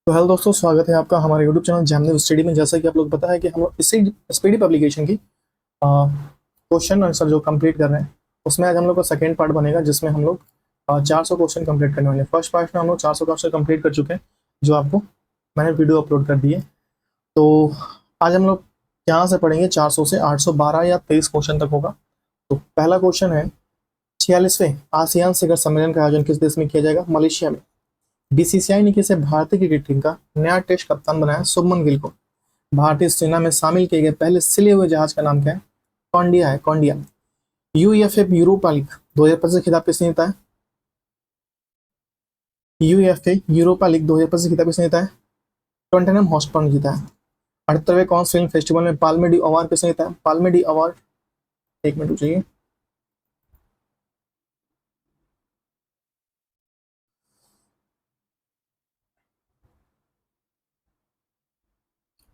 तो हेलो दोस्तों, स्वागत है आपका हमारे यूट्यूब चैनल जैमनिव स्टडी में। जैसा कि आप लोग पता है कि हम लोग इसी स्पीडी पब्लिकेशन की क्वेश्चन आंसर जो कंप्लीट कर रहे हैं, उसमें आज हम लोग का सेकेंड पार्ट बनेगा, जिसमें हम लोग 400 क्वेश्चन कंप्लीट करने वाले हैं। फर्स्ट पार्ट में हम लोग 400 क्वेश्चन कंप्लीट कर चुके हैं, जो आपको मैंने वीडियो अपलोड कर दी है। तो आज हम लोग यहाँ से पढ़ेंगे 400 से 812 या 23 क्वेश्चन तक होगा। तो पहला क्वेश्चन है, 46वें आसियान शिखर सम्मेलन का आयोजन किस देश में किया जाएगा? मलेशिया में। बीसीसीआई ने किसे भारतीय क्रिकेट टीम का नया टेस्ट कप्तान बनाया? शुभमन गिल को। भारतीय सेना में शामिल किए गए पहले सिले हुए जहाज का नाम क्या है? कौंडिया है, कौंडिया। यूएफए यूरोपा लीग 2025 खिताब किसने जीता है? यूएफए यूरोपा लीग 2025 खिताब किसने जीता है? टॉटनहम हॉटस्पर ने जीता है। 78वें कॉन्स फिल्म फेस्टिवल में पाल्मे डी अवार्ड किसने जीता है? पाल्मे डी अवार्ड, एक मिनट रुकिए,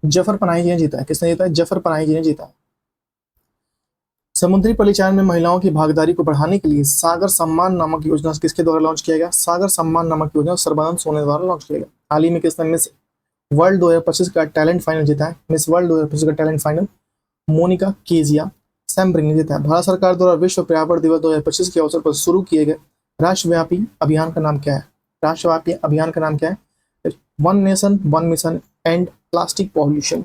जफर पनाही जी ने जीता है। किसने जीता है? जफर पनाही जी ने जीता है। समुद्री परिचालन में महिलाओं की भागीदारी को बढ़ाने के लिए सागर सम्मान नामक योजना किसके द्वारा लॉन्च किया गया? सागर सम्मान नामक योजना सर्बानंद सोने द्वारा लॉन्च किया गया। हाल ही में किसने मिस वर्ल्ड 2025 का टैलेंट फाइनल जीता है? मिस वर्ल्ड 2025 का टैलेंट फाइनल मोनिका केजिया सैम्ब्रिंग ने जीता है। भारत सरकार द्वारा विश्व पर्यावरण दिवस 2025 के अवसर पर शुरू किए गए राष्ट्रव्यापी अभियान का नाम क्या है? राष्ट्रव्यापी अभियान का नाम क्या है? One nation one mission and plastic pollution.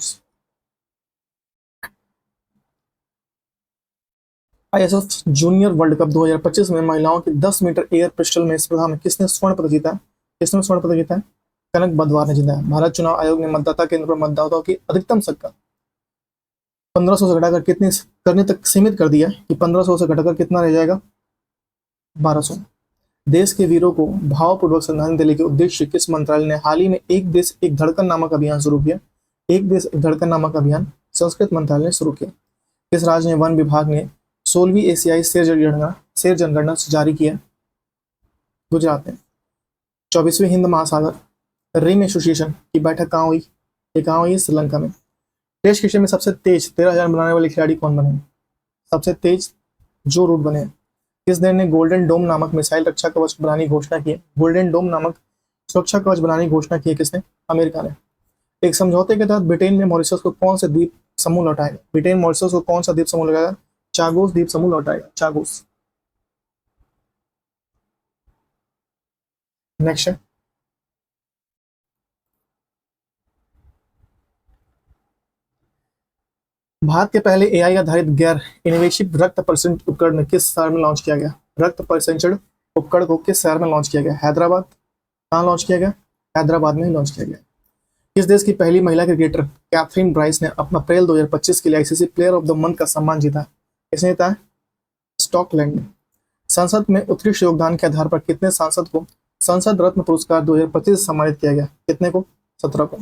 ISF junior world cup 2025 में महिलाओं की 10 मीटर एयर पिस्टल में स्पर्धा में किसने स्वर्ण पदक जीता है? किसने स्वर्ण पदक जीता है? कनक बदवार ने जीता है। भारत चुनाव आयोग ने मतदाता केंद्र पर मतदाताओं की अधिकतम संख्या 1500 से घटाकर कितने करने तक सीमित कर दिया है कि 1500 से घटाकर कितना रह जाएगा? 1200। देश के वीरों को भावपूर्वक श्रद्धांजलि देने के उद्देश्य किस मंत्रालय ने हाल ही में एक देश एक धड़कन नामक अभियान शुरू किया? एक देश एक धड़कन नामक अभियान संस्कृत मंत्रालय ने शुरू किया। किस राज्य ने वन विभाग ने 16वीं एशियाई शेर जनगणना जारी किया? गुजरात में। 24वीं हिंद महासागर रिम एसोसिएशन की बैठक कहाँ हुई? ये कहाँ हुई? श्रीलंका में। टेस्ट क्रिकेट में सबसे तेज 13,000 बनाने वाले खिलाड़ी कौन बने? सबसे तेज जो रूट बने। किस देश ने गोल्डन डोम नामक मिसाइल रक्षा कवच बनाने की घोषणा की है? गोल्डन डोम नामक सुरक्षा कवच बनाने की घोषणा की है किसने? अमेरिका ने। एक समझौते के तहत ब्रिटेन ने मॉरिशस को कौन से द्वीप समूह लौटाएगा? ब्रिटेन मॉरिशस को कौन सा द्वीप समूह लगाएगा? चागोस द्वीप समूह लौटाएगा, चागोस। नेक्स्ट है, भारत के पहले एआई आधारित गैर इनवेसिव रक्त परीक्षण उपकरण किस शहर में लॉन्च किया गया? रक्त परीक्षण उपकरण को किस शहर में लॉन्च किया गया? हैदराबाद। कहाँ लॉन्च किया गया? हैदराबाद में लॉन्च किया गया। किस देश की पहली महिला क्रिकेटर कैथरीन ब्राइस ने अपना अप्रैल 2025 के लिए ICC player of the month का सम्मान जीता? किसने जीता है? स्कॉटलैंड ने। संसद में उत्कृष्ट योगदान के आधार पर कितने सांसद को संसद रत्न पुरस्कार 2025 सम्मानित किया गया? कितने को? 17 को।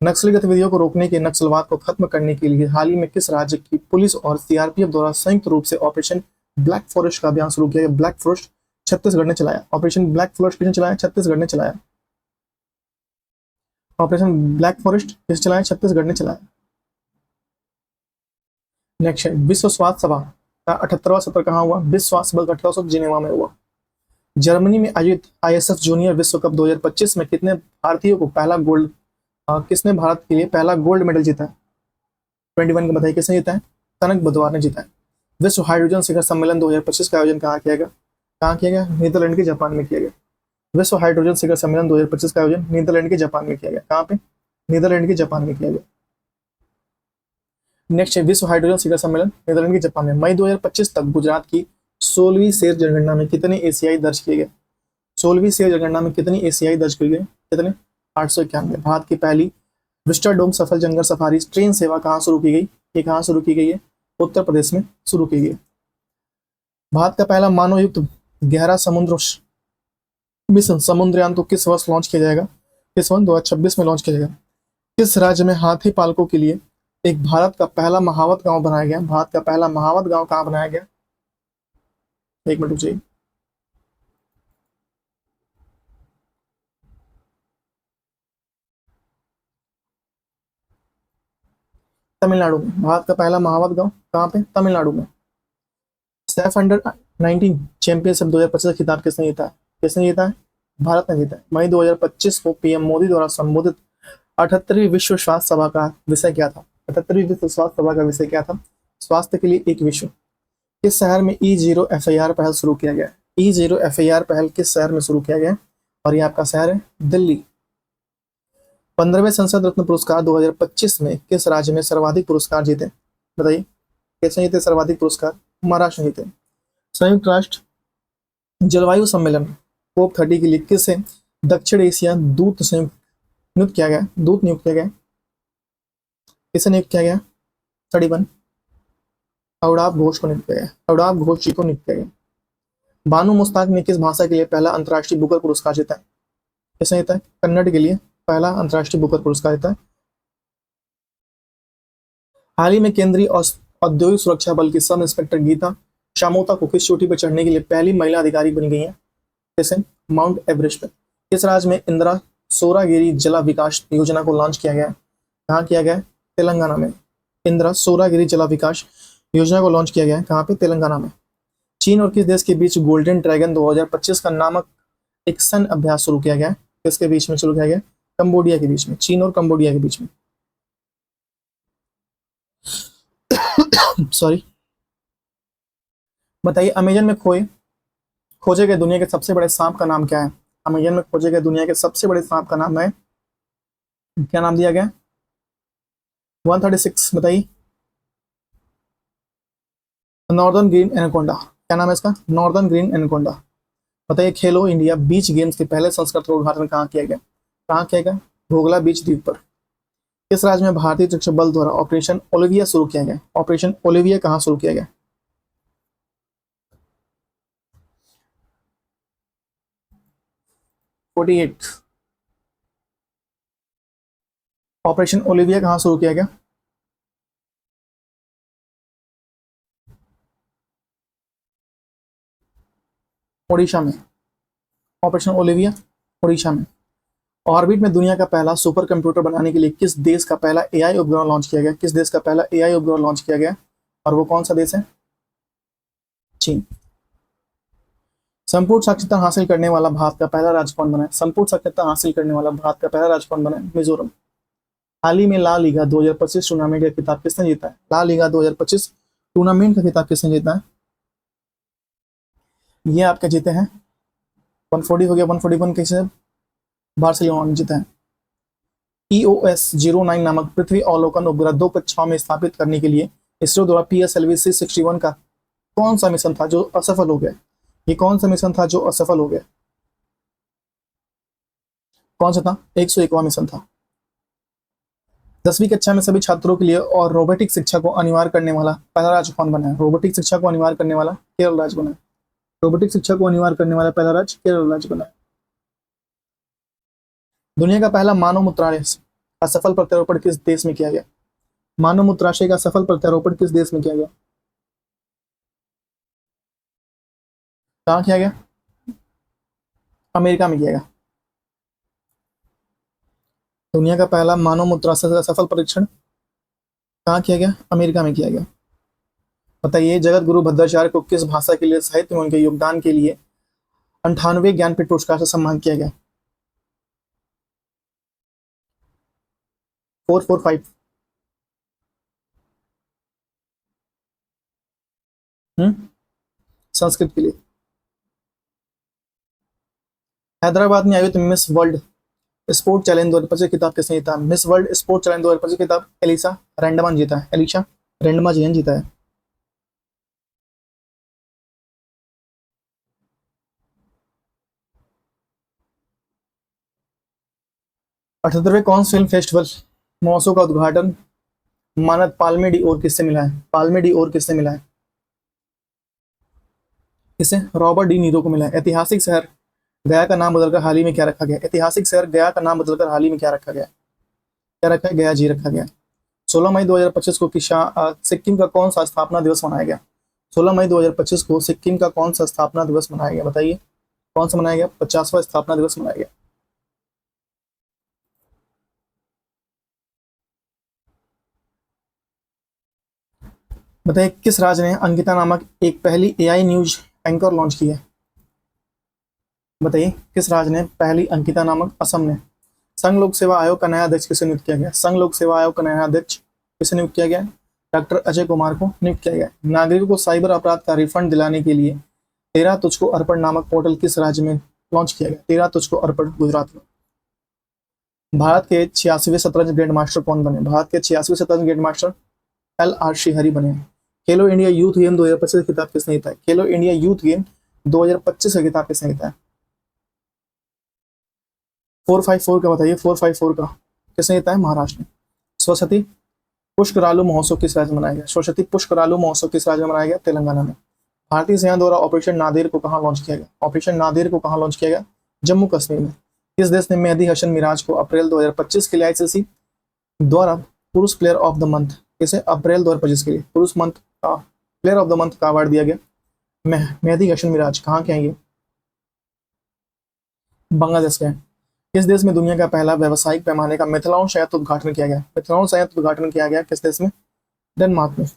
नक्सली गतिविधियों को रोकने के नक्सलवाद को खत्म करने के लिए हाल ही में किस राज्य की पुलिस और सीआरपीएफ द्वारा संयुक्त रूप से ऑपरेशन ब्लैक फॉरेस्ट का अभियान शुरू किया गया? ब्लैक फॉरेस्ट छत्तीसगढ़ ने चलाया। ऑपरेशन ब्लैक फॉरेस्ट किसने चलाया? छत्तीसगढ़ ने चलाया। ऑपरेशन ब्लैक फॉरेस्ट किसने चलाया? छत्तीसगढ़ ने चलाया। नेक्स्ट है, विश्व स्वास्थ्य सभा का 78वां सत्र कहाँ हुआ? विश्व स्वास्थ्य सभा का 18 सत्र जिनेवा में हुआ। जर्मनी में आयोजित आईएसएफ जूनियर विश्व कप 2025 में कितने भारतीयों को पहला गोल्ड किसने भारत के लिए पहला गोल्ड मेडल जीता है? 21 का बताइए, किसने जीता है? कनक बदवार ने जीता है। विश्व हाइड्रोजन शिखर सम्मेलन 2025 का आयोजन कहाँ किया गया? कहाँ किया गया? नीदरलैंड के जापान में किया गया। विश्व हाइड्रोजन शिखर सम्मेलन 2025 का आयोजन नीदरलैंड के जापान में किया गया। कहाँ पे? नीदरलैंड के जापान में किया गया। नेक्स्ट है, विश्व हाइड्रोजन शिखर सम्मेलन नीदरलैंड के जापान में। मई 2025 तक गुजरात की 16वीं शेर जनगणना में कितने एशियाई दर्ज किए गए? 16वीं शेर जनगणना में कितनी एशियाई दर्ज किए गए? कितने? 891। भारत की पहली विस्टाडोम सफल जंगल सफारी ट्रेन सेवा कहाँ शुरू की गई? ये कहाँ शुरू की गई है? उत्तर प्रदेश में शुरू की गई। भारत का पहला मानव युक्त गहरा समुद्र मिशन समुद्रयान को किस वर्ष लॉन्च किया जाएगा? किस वर्ष? 2026 में लॉन्च किया जाएगा। किस राज्य में हाथी पालकों के लिए एक भारत का पहला महावत गांव बनाया गया? भारत का पहला महावत गांव कहाँ बनाया गया? एक मिनट रुकिए, तमिलनाडु में। भारत का पहला महावत गांव कहाँ पे? तमिलनाडु में। सैफ अंडर 19 चैंपियनशिप 2025 खिताब किसने जीता है? किसने जीता है? भारत ने जीता है। मई 2025 को पीएम मोदी द्वारा संबोधित 78वीं विश्व स्वास्थ्य सभा का विषय क्या था? 78वीं विश्व स्वास्थ्य सभा का विषय क्या था? स्वास्थ्य के लिए एक विश्व। किस शहर में E0 FIR पहल शुरू किया गया? E0 FIR पहल किस शहर में शुरू किया गया? और ये आपका शहर है दिल्ली। 15वें संसद रत्न पुरस्कार 2025 में किस राज्य में सर्वाधिक पुरस्कार जीते? बताइए किसने जीते सर्वाधिक पुरस्कार? महाराष्ट्र जीते। संयुक्त राष्ट्र जलवायु सम्मेलन COP30 के लिए किसे दक्षिण एशिया दूत नियुक्त किया गया? दूत नियुक्त किया गया, किसे नियुक्त किया गया? 31 अवड़ाव घोष को नियुक्त किया गया। अवड़ाव घोष जी को नियुक्त किया गया। बानू मुस्ताक ने किस भाषा के लिए पहला अंतर्राष्ट्रीय बुकर पुरस्कार जीता है? किसने जीता है? कन्नड़ के लिए पहला अंतर्राष्ट्रीय बुकर पुरस्कार जीता है। हाल ही में केंद्रीय औद्योगिक सुरक्षा बल की सब इंस्पेक्टर गीता शामोता को किस चोटी पर चढ़ने के लिए पहली महिला अधिकारी बनी गई है? कैसे? माउंट एवरेस्ट पर। किस राज्य में इंदिरा सोरागिरी जला विकास योजना को लॉन्च किया गया? कहाँ किया गया? तेलंगाना में। इंदिरा सोरागिरी जला विकास योजना को लॉन्च किया गया है कहाँ पे? तेलंगाना में। चीन और किस देश के बीच गोल्डन ड्रैगन 2025 का नामक एक सैन्य अभ्यास शुरू किया गया? किसके बीच में शुरू किया गया? कंबोडिया के बीच में। चीन और कंबोडिया के बीच में। सॉरी। बताइए अमेजन में खोजे गए दुनिया के सबसे बड़े सांप का नाम क्या है? अमेजन में खोजे गए दुनिया के सबसे बड़े सांप का नाम है, क्या नाम दिया गया? 136। बताइए। Northern green anaconda. क्या नाम है इसका? Northern green anaconda. बताइए खेलो इंडिया बीच गेम्स के पहले संस्करण का उद्घाटन कहाँ किया गया? कहाँ किया गया? घोघला बीच द्वीप पर। किस राज्य में भारतीय सुरक्षा बल द्वारा ऑपरेशन ओलिविया शुरू किया गया? ऑपरेशन ओलिविया कहाँ शुरू किया गया? ऑपरेशन ओलिविया कहाँ शुरू किया गया? ओडिशा में। ऑपरेशन ओलिविया ओडिशा में। ऑर्बिट में दुनिया का पहला सुपर कंप्यूटर बनाने के लिए किस देश का पहला एआई उपग्रह लॉन्च किया गया? किस देश का पहला एआई उपग्रह लॉन्च किया गया और वो कौन सा देश है? चीन। संपूर्ण साक्षरता हासिल करने वाला भारत का पहला राज्य कौन बना है? संपूर्ण साक्षरता हासिल करने वाला भारत का पहला राज्य कौन बना है? मिजोरम। हाल ही में ला लीगा 2025 टूर्नामेंट का खिताब किसने जीता है? ला लीगा 2025 टूर्नामेंट का खिताब किसने जीता है? ये आपके जीते हैं 140 हो गया। 141 किसे? बार्सिलोना ने जीता है। EOS-09 नामक पृथ्वी अवलोकन उपग्रह 2 कक्षाओं में स्थापित करने के लिए इसरो द्वारा PSLV-C61 का कौन सा मिशन था जो असफल हो गया? ये कौन सा मिशन था जो असफल हो गया? कौन सा था? 101वां मिशन था। 10वीं कक्षा में सभी छात्रों के लिए और रोबोटिक शिक्षा को अनिवार्य करने वाला पहला राज्य कौन बना है? रोबोटिक शिक्षा को अनिवार्य करने वाला केरल राज्य बना है। रोबोटिक शिक्षा को अनिवार्य करने वाला पहला राज्य केरल राज्य बना है। दुनिया का पहला मानव मूत्राशय का सफल प्रत्यारोपण किस देश में किया गया? मानव मूत्राशय का सफल प्रत्यारोपण किस देश में किया गया? कहाँ किया गया? अमेरिका में किया गया। दुनिया का पहला मानव मूत्राशय का सफल परीक्षण कहाँ किया गया? अमेरिका में किया गया। बताइए जगत गुरु भद्राचार्य को किस भाषा के लिए साहित्य में उनके योगदान के लिए 98वें ज्ञानपीठ पुरस्कार से सम्मान किया गया? 445। संस्कृत के लिए। हैदराबाद में आयोजित मिस वर्ल्ड स्पोर्ट चैलेंज 2025 किताब किसने जीता? मिस वर्ल्ड स्पोर्ट चैलेंज 2025 किताब एलिसा रैंडमान जीता है। एलिशा रैंडमा जी ने जीता है। अठहत्तरवें कौन फिल्म फेस्टिवल महोत्सव का उद्घाटन मानद पाल्मे डी ओर किससे मिला है? पाल्मे डी ओर किससे मिला है? किसे? रॉबर्ट डी नीरो को मिला है। ऐतिहासिक शहर गया का नाम बदलकर हाल ही में क्या रखा गया? ऐतिहासिक शहर गया का नाम बदलकर हाल ही में क्या रखा गया? क्या रखा है? गया जी रखा गया। 16 मई 2025 को सिक्किम का कौन सा स्थापना दिवस मनाया गया? 16 मई 2025 को सिक्किम का कौन सा स्थापना दिवस मनाया गया? बताइए कौन सा मनाया गया? 50वां स्थापना दिवस मनाया गया। बताइए किस राज्य ने अंकिता नामक एक पहली एआई न्यूज एंकर लॉन्च की है? बताइए किस राज्य ने पहली अंकिता नामक, असम ने। संघ लोक सेवा आयोग का नया अध्यक्ष किसे नियुक्त किया गया? संघ लोक सेवा आयोग का नया अध्यक्ष किसे नियुक्त किया गया? डॉक्टर अजय कुमार को नियुक्त किया गया। नागरिकों को साइबर अपराध का रिफंड दिलाने के लिए तेरा तुझको अर्पण नामक पोर्टल किस राज्य में लॉन्च किया गया? तेरा तुझको अर्पण गुजरात में। भारत के 86वें शतरंज ग्रैंड मास्टर कौन बने? भारत के 86वें शतरंज ग्रैंड मास्टर LR श्रीहरि बने। खेलो इंडिया यूथ गेम 2025 का खिताब किसने जीता है? खेलो इंडिया यूथ गेम 2025 का खिताब किसने जीता है? 454 का बताइए, 454 का किसने जीता है? महाराष्ट्र ने। सरस्वती पुष्करालु महोत्सव किस राज्य में मनाया गया? सरस्वती पुष्करालु महोत्सव किस राज्य में मनाया गया? तेलंगाना में। भारतीय सेना द्वारा ऑपरेशन नादेर को कहां लॉन्च किया गया? ऑपरेशन नादेर को कहां लॉन्च किया गया? जम्मू कश्मीर में। किस देश ने मेहदी हसन मिराज को अप्रैल 2025 के लिए आईसीसी द्वारा पुरुष प्लेयर ऑफ द मंथ, इसे अप्रैल 2025 के लिए पुरुष मंथ का प्लेयर ऑफ द मंथ का अवार्ड दिया गया? मेहदी हसन मिराज कहाँ के हैं ये? बांग्लादेश के हैं। किस देश में दुनिया का पहला व्यावसायिक पैमाने का मिथिलाओं संयंत्र उद्घाटन किया गया? मिथिलाओं संयंत्र उद्घाटन किया गया किस देश में? डेनमार्क में।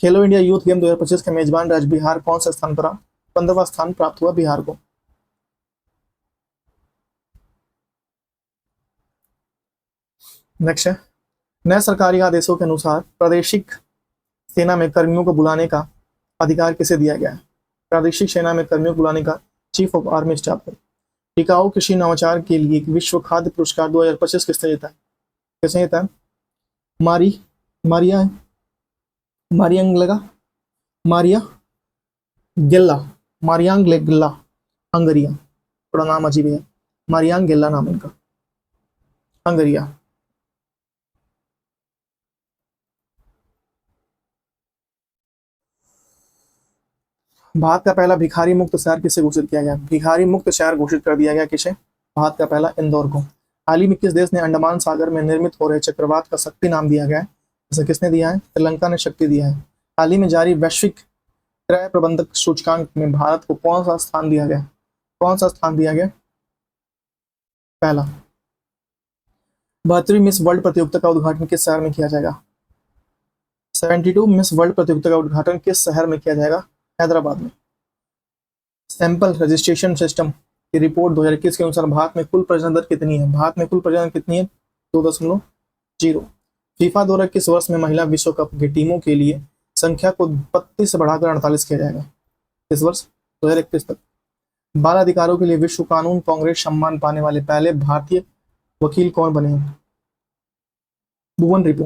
खेलो इंडिया यूथ गेम 2025 के मेजबान राज्य बिहार कौन सा स्थान पर? 15वां स्थान प्राप्त हुआ बिहार को। नेक्स्ट है, नए सरकारी आदेशों के अनुसार प्रादेशिक सेना में कर्मियों को बुलाने का अधिकार किसे दिया गया है? प्रादेशिक सेना में कर्मियों को बुलाने का चीफ ऑफ आर्मी स्टाफ को। टिकाऊ कृषि नवाचार के लिए विश्व खाद्य पुरस्कार 2025 किसने जीता है? किसने जीता है? मारी मारिया मारियांगलगा मारिया गेल्ला मारियांग गेल्ला हंगरिया। थोड़ा नाम अजीब है, मारियांग गेल्ला नाम इनका, हंगरिया। भारत का पहला भिखारी मुक्त शहर किसे घोषित किया गया? भिखारी मुक्त शहर घोषित कर दिया गया किसे? भारत का पहला इंदौर को। हाल ही में किस देश ने अंडमान सागर में निर्मित हो रहे चक्रवात का शक्ति नाम दिया गया है? इसे किसने दिया है? श्रीलंका ने शक्ति दिया है। हाल ही में जारी वैश्विक क्रय प्रबंधक सूचकांक में भारत को कौन सा स्थान दिया गया? कौन सा स्थान दिया गया? पहला। 72वीं मिस वर्ल्ड प्रतियोगिता का उद्घाटन किस शहर में किया जाएगा? 72 मिस वर्ल्ड प्रतियोगिता का उद्घाटन किस शहर में किया जाएगा? हैदराबाद में। सैंपल रजिस्ट्रेशन सिस्टम की रिपोर्ट 2021 के अनुसार भारत में कुल प्रजनन दर कितनी है? भारत में कुल प्रजनन कितनी है? 2.0। फीफा द्वारा किस वर्ष में महिला विश्व कप की टीमों के लिए संख्या को 32 से बढ़ाकर 48 किया जाएगा? इस वर्ष 2021 तक। बाल अधिकारों के लिए विश्व कानून कांग्रेस सम्मान पाने वाले पहले भारतीय वकील कौन बने हैं? भुवन रिपो।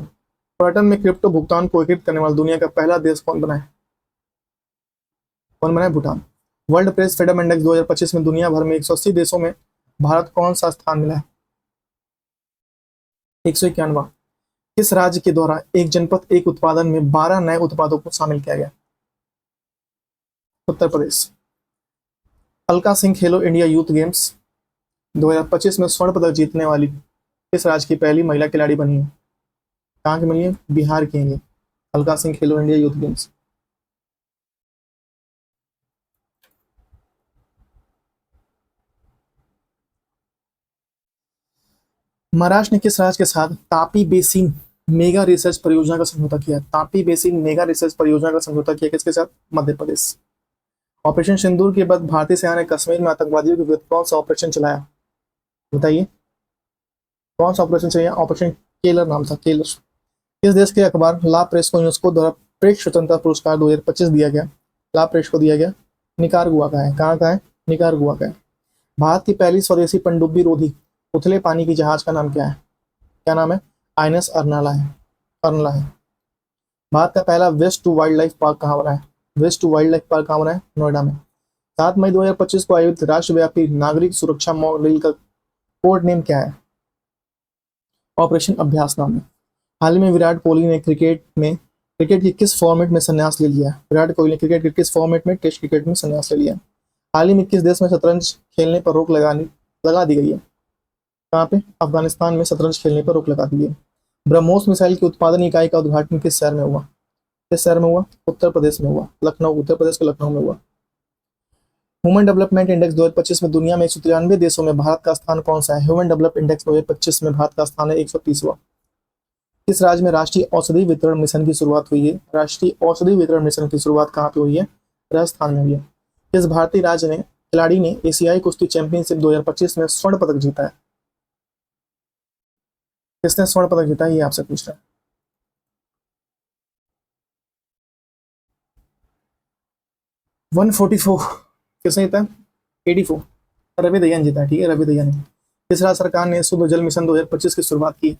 पर्यटन में क्रिप्टो भुगतान को एकीकृत करने वाला दुनिया का पहला देश कौन बना है? कौन बना है? Bhutan. World press freedom index 2025 में दुनिया भर में 180 देशों में भारत कौन सा स्थान मिला है? 191। किस राज्य के द्वारा एक जनपद एक उत्पादन में 12 नए उत्पादों को शामिल किया गया? उत्तर प्रदेश। अलका सिंह खेलो इंडिया यूथ गेम्स 2025 में स्वर्ण पदक जीतने वाली किस राज्य की पहली महिला खिलाड़ी बनी है? कहाँ की बनी है? बिहार की है अलका सिंह खेलो इंडिया यूथ गेम्स। महाराष्ट्र ने किस राज्य के साथ तापी बेसिन मेगा रिसर्च परियोजना का समझौता किया? तापी बेसिन मेगा रिसर्च परियोजना का समझौता किया किसके साथ? मध्य प्रदेश। ऑपरेशन सिंदूर के बाद भारतीय सेना ने कश्मीर में आतंकवादियों के विरुद्ध कौन सा ऑपरेशन चलाया? बताइए कौन सा ऑपरेशन चलाया? ऑपरेशन केलर नाम था, केलर। किस देश के अखबार ला प्रेस को यूनेस्को द्वारा प्रेस स्वतंत्रता पुरस्कार 2025 दिया गया? ला प्रेस को दिया गया निकारागुआ का है। कहाँ का है? निकारागुआ का है। भारत की पहली स्वदेशी पनडुब्बी रोधी उथले पानी की जहाज का नाम क्या है? क्या नाम है? आईएनएस अर्नाला है, अर्नला है। भारत का पहला waste to wildlife park कहाँ बना है? Waste to wildlife park कहाँ बना है? नोएडा में। 7 मई 2025 को आयोजित राष्ट्रव्यापी नागरिक सुरक्षा मॉडल का कोड नेम क्या है? ऑपरेशन अभ्यास नाम है। हाल ही में विराट कोहली ने क्रिकेट की किस फॉर्मेट में संन्यास ले लिया? विराट कोहली ने क्रिकेट के किस फॉर्मेट में? टेस्ट क्रिकेट में संन्यास ले लिया। हाल ही में किस देश में शतरंज खेलने पर रोक लगा दी गई है? कहाँ पे? अफगानिस्तान में शतरंज खेलने पर रोक लगा दी है। ब्रह्मोस मिसाइल की उत्पादन इकाई का उद्घाटन किस शहर में हुआ? किस शहर में हुआ? उत्तर प्रदेश में हुआ, लखनऊ। उत्तर प्रदेश के लखनऊ में हुआ। ह्यूमन डेवलपमेंट इंडेक्स 2025 में दुनिया में 193 देशों में भारत का स्थान कौन सा है? ह्यूमन डेवलप इंडेक्स 2025 में भारत का स्थान है 130वां। किस राज्य में राष्ट्रीय औषधि वितरण मिशन की शुरुआत हुई है? राष्ट्रीय औषधि वितरण मिशन की शुरुआत कहाँ पे हुई है? राजस्थान में हुई है। किस भारतीय राज्य ने खिलाड़ी ने एशियाई कुश्ती चैंपियनशिप 2025 में स्वर्ण पदक जीता है? किसने स्वर्ण पदक जीता है, ये आपसे पूछ रहा है। 144 किसने जीता है? 84 रवि दहिया जीता है। ठीक है, रवि दहिया ने। किस राज्य सरकार ने शुद्ध जल मिशन 2025 की शुरुआत की?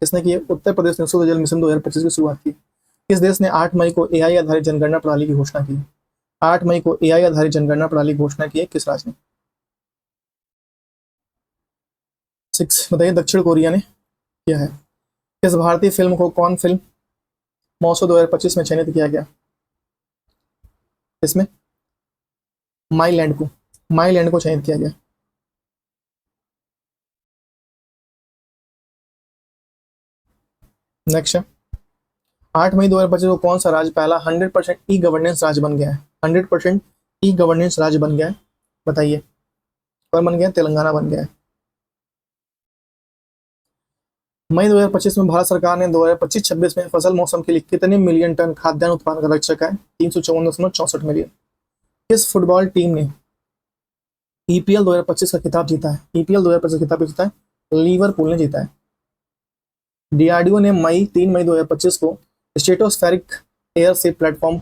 किसने की है? उत्तर प्रदेश ने शुद्ध जल मिशन 2025 की शुरुआत की। किस देश ने 8 मई को एआई आधारित जनगणना प्रणाली की घोषणा की? 8 मई को एआई आधारित जनगणना प्रणाली की घोषणा की है किस राज्य ने? 6 बताइए। दक्षिण कोरिया ने किया है। किस भारतीय फिल्म को कौन फिल्म महोत्सव 2025 में चयनित किया गया? इसमें माई लैंड को चयनित किया गया। नेक्स्ट है, 8 मई 2025 को कौन सा राज्य पहला 100% ई गवर्नेंस राज्य बन गया है? 100% ई गवर्नेंस राज्य बन गया है, बताइए। कौन बन गया? तेलंगाना बन गया है। मई 2025 में भारत सरकार ने 2025-26 में फसल मौसम के लिए कितने मिलियन टन खाद्यान्न उत्पादन का लक्ष्य रखा है? 354.64 मिलियन। किस फुटबॉल टीम ने ईपीएल 2025 का खिताब जीता है? ईपीएल 2025 का खिताब जीता है, लिवरपूल ने जीता है। डीआरडीओ ने 3 मई 2025 को स्ट्रेटोस्फेरिक एयर से प्लेटफॉर्म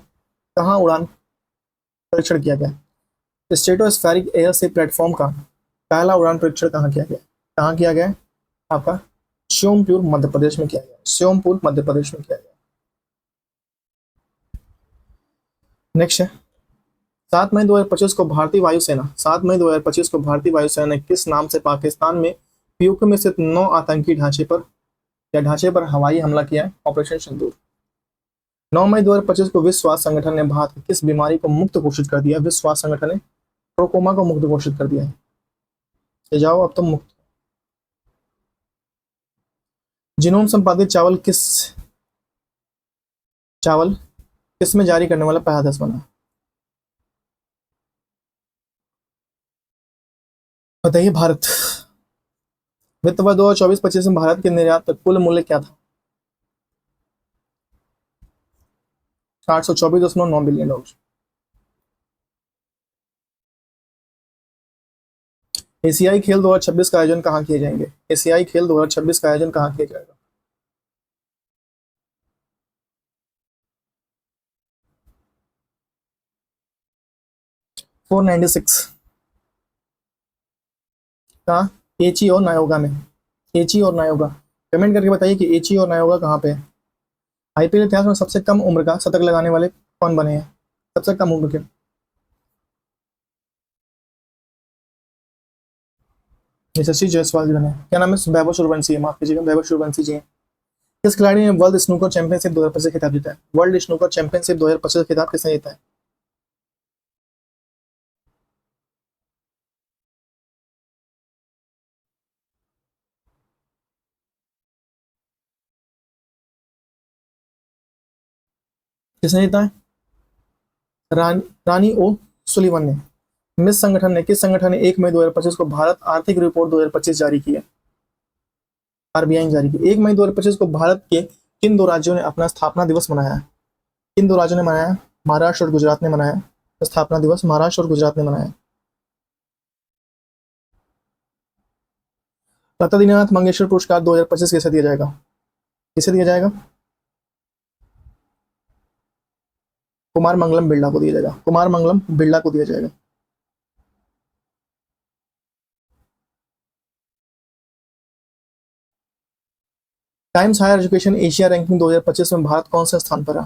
कहाँ उड़ान परीक्षण किया गया? स्ट्रेटोस्फेरिक एयर से प्लेटफॉर्म का पहला उड़ान परीक्षण कहाँ किया गया? कहाँ किया गया? आपका श्योमपुर मध्य प्रदेश में किया गया। श्योमपुर मध्य प्रदेश में किया गया। नेक्स्ट है, 7 मई 2025 को भारतीय वायुसेना 7 मई 2025 को भारतीय वायुसेना ने किस नाम से पाकिस्तान में पीओके में स्थित 9 आतंकी ढांचे पर हवाई हमला किया है? ऑपरेशन सिंदूर। 9 मई 2025 को विश्व स्वास्थ्य संगठन ने भारत की किस बीमारी को मुक्त घोषित कर दिया? विश्व स्वास्थ्य संगठन ने ट्रोकोमा को मुक्त घोषित कर दिया है। ये जाओ, अब तो मुक्त। जीनोम संपादित चावल किस में जारी करने वाला पहला देश बना? बताइए। भारत। वित्त वर्ष 2024-25 में भारत के निर्यात का कुल मूल्य क्या था? 824.9 बिलियन डॉलर। एशियाई खेल 2026 का आयोजन कहाँ किए जाएंगे? एशियाई खेल 2026 का आयोजन कहाँ किया जाएगा? फोर 96 कहाँ? एची और नायोगा में। एची और नायोगा। कमेंट करके बताइए कि एची और नायोगा कहाँ पे है। आईपीएल इतिहास में सबसे कम उम्र का शतक लगाने वाले कौन बने हैं? सबसे कम उम्र के? यशस्वी जायसवाल जी बने हैं। क्या नाम है? वैभव सूर्यवंशी है, माफ कीजिएगा, वैभव सूर्यवंशी जी हैं। किस खिलाड़ी ने वर्ल्ड स्नूकर चैंपियनशिप 2025 खिताब जीता है? वर्ल्ड स्नूकर चैंपियनशिप 2025 खिताब किसने जीता है? किसने जीता है? रानी ओ सुलिवन ने। किस संगठन ने 1 मई 2025 को भारत आर्थिक रिपोर्ट 2025 जारी की है? आरबीआई ने जारी की। 1 मई 2025 को भारत के किन दो राज्यों ने अपना स्थापना दिवस मनाया है? किन दो राज्यों ने मनाया? महाराष्ट्र और गुजरात ने मनाया स्थापना दिवस। महाराष्ट्र और गुजरात ने मनाया। लता दीनानाथ मंगेशकर पुरस्कार 2025 कैसे दिया जाएगा? किसे दिया जाएगा? कुमार मंगलम बिरला को दिया जाएगा। कुमार मंगलम बिरला को दिया जाएगा। Times Higher Education Asia ranking 2025 में भारत कौन से स्थान पर है?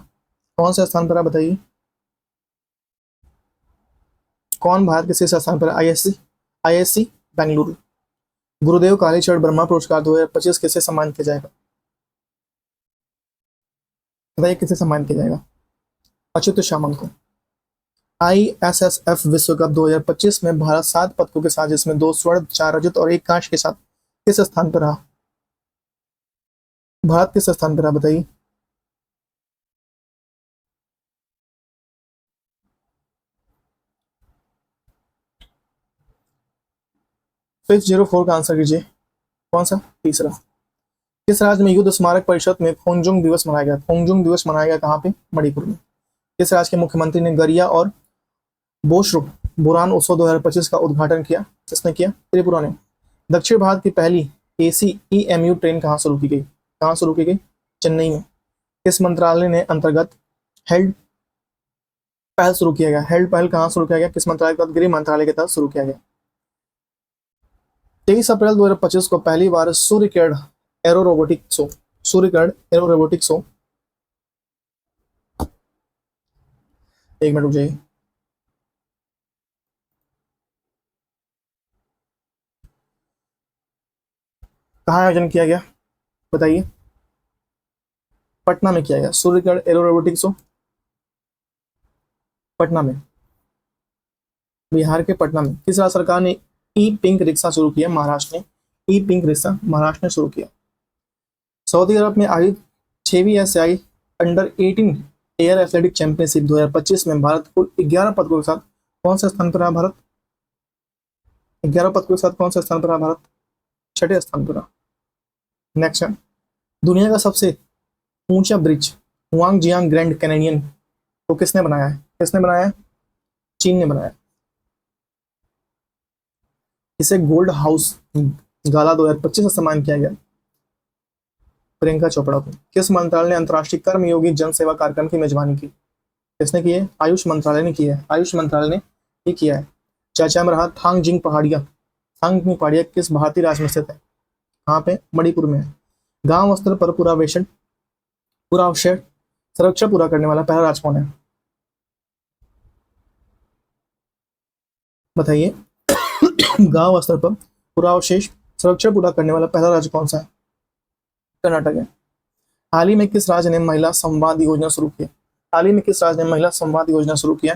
कौन से स्थान पर है, बताइए। कौन भारत के शीर्ष स्थान पर है? आईएससी बेंगलुरु। गुरुदेव कालीचरण ब्रह्मा पुरस्कार 2025 किसे सम्मानित किया जाएगा? बताइए किसे सम्मानित किया जाएगा? अच्युत शामल को। आईएसएसएफ विश्व कप 2025 में भारत 7 पदकों के साथ, जिसमें 2 स्वर्ण, 4 रजत और 1 कांस्य के साथ किस स्थान पर रहा? भारत किस स्थान पर रहा, बताइए। 604 का आंसर कीजिए। कौन सा? तीसरा। किस राज्य में युद्ध स्मारक परिषद में खोंजुंग दिवस मनाया गया? खोंजुंग दिवस मनाया गया कहाँ पे? मणिपुर में। किस राज्य के मुख्यमंत्री ने गरिया और बोश्रो बुरान उत्सव 2025 का उद्घाटन किया? किसने किया? त्रिपुरा ने। दक्षिण भारत की पहली एसी ईएमयू ट्रेन कहाँ शुरू की गई? कहाँ शुरू की गई? चेन्नई में। किस मंत्रालय ने अंतर्गत हेल्ड पहल शुरू किया गया? हेल्ड पहल कहाँ शुरू किया गया? किस मंत्रालय के तहत? गृह मंत्रालय के तहत शुरू किया गया। 23 अप्रैल 2025 को पहली बार सूर्यकिरण एरो रोबोटिक शो, सूर्यकिरण एरो रोबोटिक शो, एक मिनट रुक जाइए। कहाँ आयोजन किया गया बताइए? पटना में किया गया। सूर्यकिरण एरो रोबोटिक शो पटना में, बिहार के पटना में। किस राज्य सरकार ने ई पिंक रिक्शा शुरू किया? महाराष्ट्र ने। ई पिंक रिक्शा महाराष्ट्र ने शुरू किया। सऊदी अरब में आयोजित 6वीं एशियाई अंडर 18 एयर एथलेटिक चैंपियनशिप 2025 में भारत कुल 11 पदकों के साथ कौन से स्थान पर रहा? भारत 11 पदकों के साथ कौन से स्थान पर रहा? भारत 6ठे स्थान पर रहा। नेक्स्ट है, दुनिया का सबसे ऊंचा ब्रिज हुआंगजियांग ग्रैंड कैनियन को किसने बनाया है? किसने बनाया है? चीन ने बनाया। इसे गोल्ड हाउस गाला 2025 से सम्मान किया गया प्रियंका चोपड़ा को। किस मंत्रालय ने अंतर्राष्ट्रीय कर्मयोगी जन सेवा कार्यक्रम की मेजबानी की? किसने की है? आयुष मंत्रालय ने की है। आयुष मंत्रालय ने ये किया है। चर्चा में रहा थांगजिंग पहाड़िया। थांगजिंग पहाड़िया किस भारतीय राज्य में स्थित है? कहाँ पे? मणिपुर में है। गांव स्तर पर पुरावशेष संरक्षण पूरा करने वाला पहला राज्य कौन है? बताइए। गांव स्तर पर पुरावशेष संरक्षण पूरा करने वाला पहला राज्य कौन सा है? कर्नाटक है। हाल ही में किस राज्य ने महिला संवाद योजना शुरू की? हाल ही में किस राज्य ने महिला संवाद योजना शुरू किया?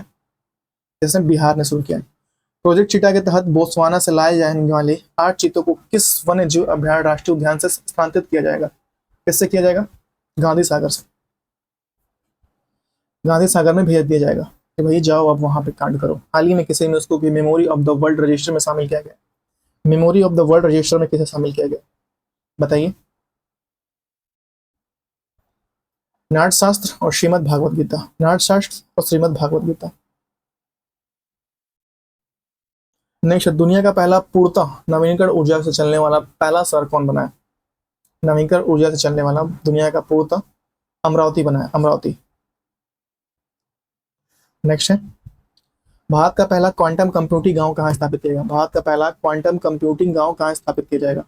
जैसे बिहार ने शुरू किया। प्रोजेक्ट चीटा के तहत बोत्सवाना से लाए जाने वाले 8 चीतों को किस वन्य जीव अभ्यारण्य राष्ट्रीय उद्यान से स्थानांतरित किया जाएगा? किससे किया जाएगा? गांधी सागर से। गांधी सागर में भेज दिया जाएगा कि भाई जाओ अब वहां पे कांड करो। हाल ही में किसे यूनेस्को की memory of the world register में शामिल किया गया? Memory of the world register में किसे शामिल किया गया? बताइए। नाट्यशास्त्र और श्रीमद् भागवत गीता। नाट्यशास्त्र और श्रीमद् भागवत गीता। नेक्स्ट, दुनिया का पहला पूर्णतः नवीनीकरण ऊर्जा से चलने वाला पहला शहर कौन बना है? नवीनीकरण ऊर्जा से चलने वाला दुनिया का पूर्णतः अमरावती बना है। अमरावती। नेक्स्ट है, भारत का पहला क्वांटम कंप्यूटिंग गांव कहाँ स्थापित किया जाएगा? भारत का पहला क्वांटम कंप्यूटिंग गांव कहाँ स्थापित किया जाएगा?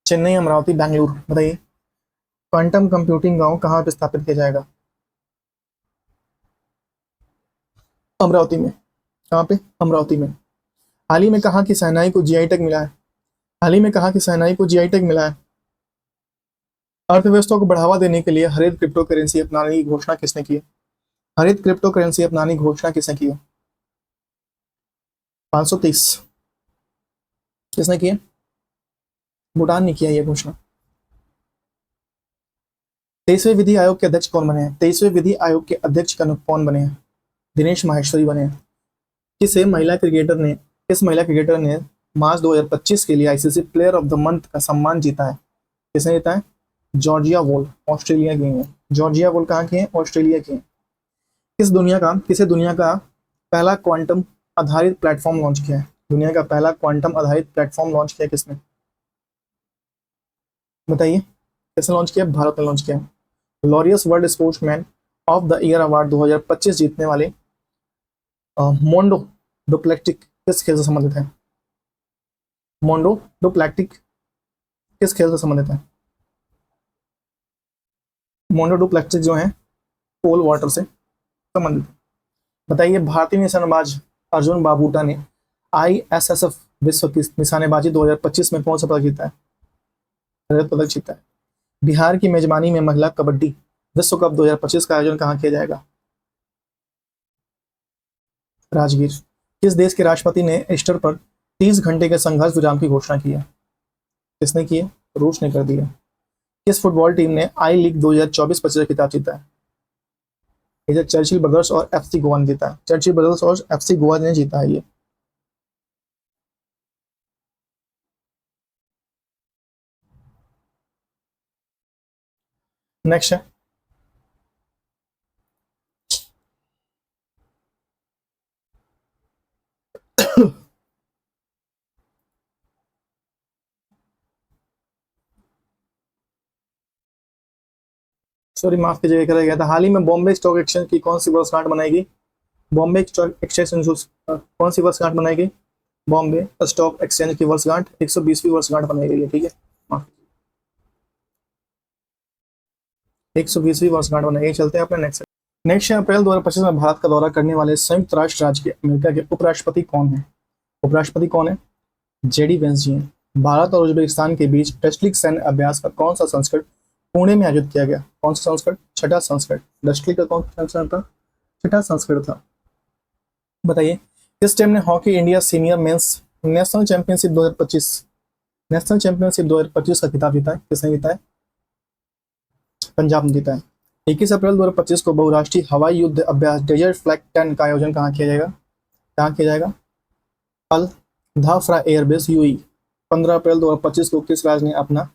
चेन्नई, अमरावती, बेंगलुरु। बताइए, क्वांटम कंप्यूटिंग गांव कहाँ पे स्थापित किया जाएगा? अमरावती में। कहाँ पे? अमरावती में। हाल ही में कहा कि शहनाई को जीआई टैग मिला है? हाल ही में कहा कि शहनाई को जीआई टैग मिला है। अर्थव्यवस्था को बढ़ावा देने के लिए हरित क्रिप्टो करेंसी अपनाने की घोषणा किसने की है? हरित क्रिप्टो करेंसी अपनाने की घोषणा किसने की है? 530 किसने की है? भूटान ने किया यह घोषणा। 23वें विधि आयोग के अध्यक्ष कौन बने हैं? 23वें विधि आयोग के अध्यक्ष कौन बने हैं? दिनेश माहेश्वरी बने हैं। किस महिला क्रिकेटर ने मार्च 2025 के लिए ICC player of the month का सम्मान जीता है? किसने जीता है? जॉर्जिया वोल, ऑस्ट्रेलिया की हैं। जॉर्जिया वोल कहाँ की हैं? ऑस्ट्रेलिया की हैं। किसे दुनिया का पहला क्वांटम आधारित प्लेटफॉर्म लॉन्च किया है? दुनिया का पहला क्वांटम आधारित प्लेटफॉर्म लॉन्च किया किसने? बताइए, किसने लॉन्च किया? भारत ने लॉन्च किया। Laureus world sportsman of the year award 2025 जीतने वाले मोंडो डुप्लेक्टिक किस खेल से संबंधित है? मोंडो डुप्लेक्टिक किस खेल से संबंधित है? मोंडो डुप्लेक्टिक जो है पोल वाटर से संबंधित। बताइए, भारतीय निशानेबाज अर्जुन बाबूटा ने ISSF विश्व की निशानेबाजी 2025 में कौन सा पदक जीता है? रजत पदक जीता है। बिहार की मेजबानी में महिला कबड्डी विश्व कप 2025 का आयोजन कहाँ किया जाएगा? राजगीर। किस देश के राष्ट्रपति ने ईस्टर पर 30 घंटे के संघर्ष विराम की घोषणा की है? किसने की है? रूस ने कर दिया। किस फुटबॉल टीम ने आई लीग 2024-25 का खिताब जीता है? इसे चर्चिल ब्रदर्स और FC गोवा ने जीता है। चर्चिल ब्रदर्स और FC गोवा ने जीता है ये। नेक्स्ट है सॉरी माफ कीजिएगा, रह गया था। हाल ही में बॉम्बे स्टॉक एक्सचेंज की कौन सी वर्षगांठ बनाएगी? बॉम्बे स्टॉक एक्सचेंज कौन सी वर्षगांठ बनाएगी? बॉम्बे स्टॉक एक्सचेंज की वर्षगांठ 120वीं वर्षगांठ बनाई गई है, ठीक है। हाँ, 120वीं वर्षगांठ बनाई गई। चलते हैं अपने नेक्स्ट। नेक्स्ट अप्रैल 2025 में भारत का दौरा करने वाले संयुक्त राष्ट्र राज्य के अमेरिका के उपराष्ट्रपति कौन है? उपराष्ट्रपति कौन है? जेडी वेंस जी हैं। भारत और उज्बेकिस्तान के बीच डस्टलिक सैन्य अभ्यास का कौन सा संस्करण पुणे में आयोजित किया गया? कौन सा संस्करण? छठा संस्करण। डस्टलिक का कौन सा संस्करण था? छठा संस्करण था। बताइए किस टीम ने hockey India senior mains national championship 2025 का खिताब जीता है? किसने जीता है? पंजाब ने जीता है। 21 अप्रैल 2025 को बहुराष्ट्रीय हवाई युद्ध अभ्यास डेजर्ट फ्लैग 10 का आयोजन कहाँ किया जाएगा? कहाँ किया जाएगा? अल धाफरा एयरबेस यूई। 15 अप्रैल 2025 को किस राज्य ने अपना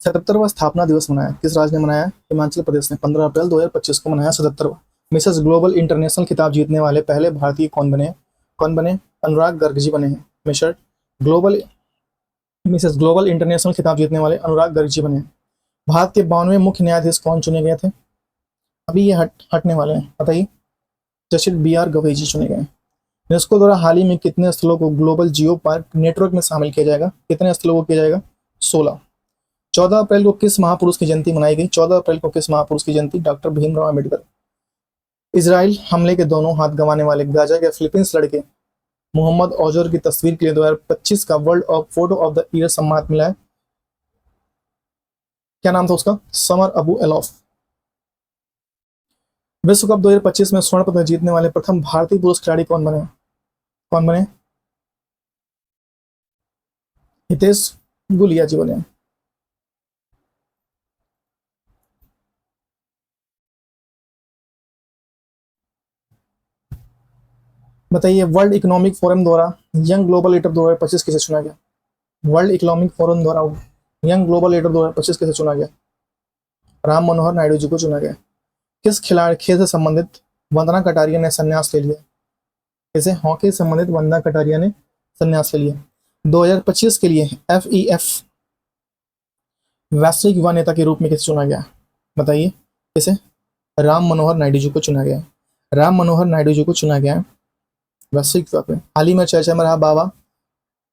77वां स्थापना दिवस मनाया? किस राज्य ने मनाया? हिमाचल प्रदेश ने 15 अप्रैल 2025 को मनाया 77वां। मिसेस ग्लोबल इंटरनेशनल खिताब जीतने वाले पहले भारतीय कौन बने? कौन बने? अनुराग गर्ग जी बने हैं। मिसेस ग्लोबल इंटरनेशनल खिताब जीतने वाले अनुराग गर्ग जी बने हैं। भारत के 92वें मुख्य न्यायाधीश कौन चुने गए थे? अभी ये हटने वाले हैं, बताइए। जस्टिस BR गवई जी चुने गए। यूनेस्को द्वारा हाल ही में कितने स्थलों को ग्लोबल जियो पार्क नेटवर्क में शामिल किया जाएगा? कितने स्थलों को किया जाएगा? 16। 14 अप्रैल को किस महापुरुष की जयंती मनाई गई? 14 अप्रैल को किस महापुरुष की जयंती? डॉक्टर भीमराव अम्बेडकर। इजराइल हमले के दोनों हाथ गंवाने वाले गाजा के फिलीपींस लड़के मोहम्मद औजर की तस्वीर के लिए 2025 का world of photo of the year सम्मान मिला है। क्या नाम था उसका? समर अबू एलॉफ। विश्व कप 2025 में स्वर्ण पदक जीतने वाले प्रथम भारतीय पुरुष खिलाड़ी कौन बने? कौन बने? हितेश गुलिया जी बने। बताइए वर्ल्ड इकोनॉमिक फोरम द्वारा यंग ग्लोबल लीडर 2025 किसे चुना गया? वर्ल्ड इकोनॉमिक फोरम द्वारा यंग ग्लोबल लीडर 2025 किसे चुना गया? राम मनोहर नायडू जी को चुना गया। किस खिलाड़ी खेल से संबंधित वंदना कटारिया ने संन्यास ले लिया? कैसे? हॉकी से संबंधित वंदना कटारिया ने संन्यास ले लिया। 2025 के लिए FEF वैश्विक युवा नेता के रूप में किसे चुना गया? बताइए किसे? राम मनोहर नायडू जी को चुना गया। राम मनोहर नायडू जी को चुना गया वैश्विक युवा पे। हाल ही में चर्चा में रहा बाबा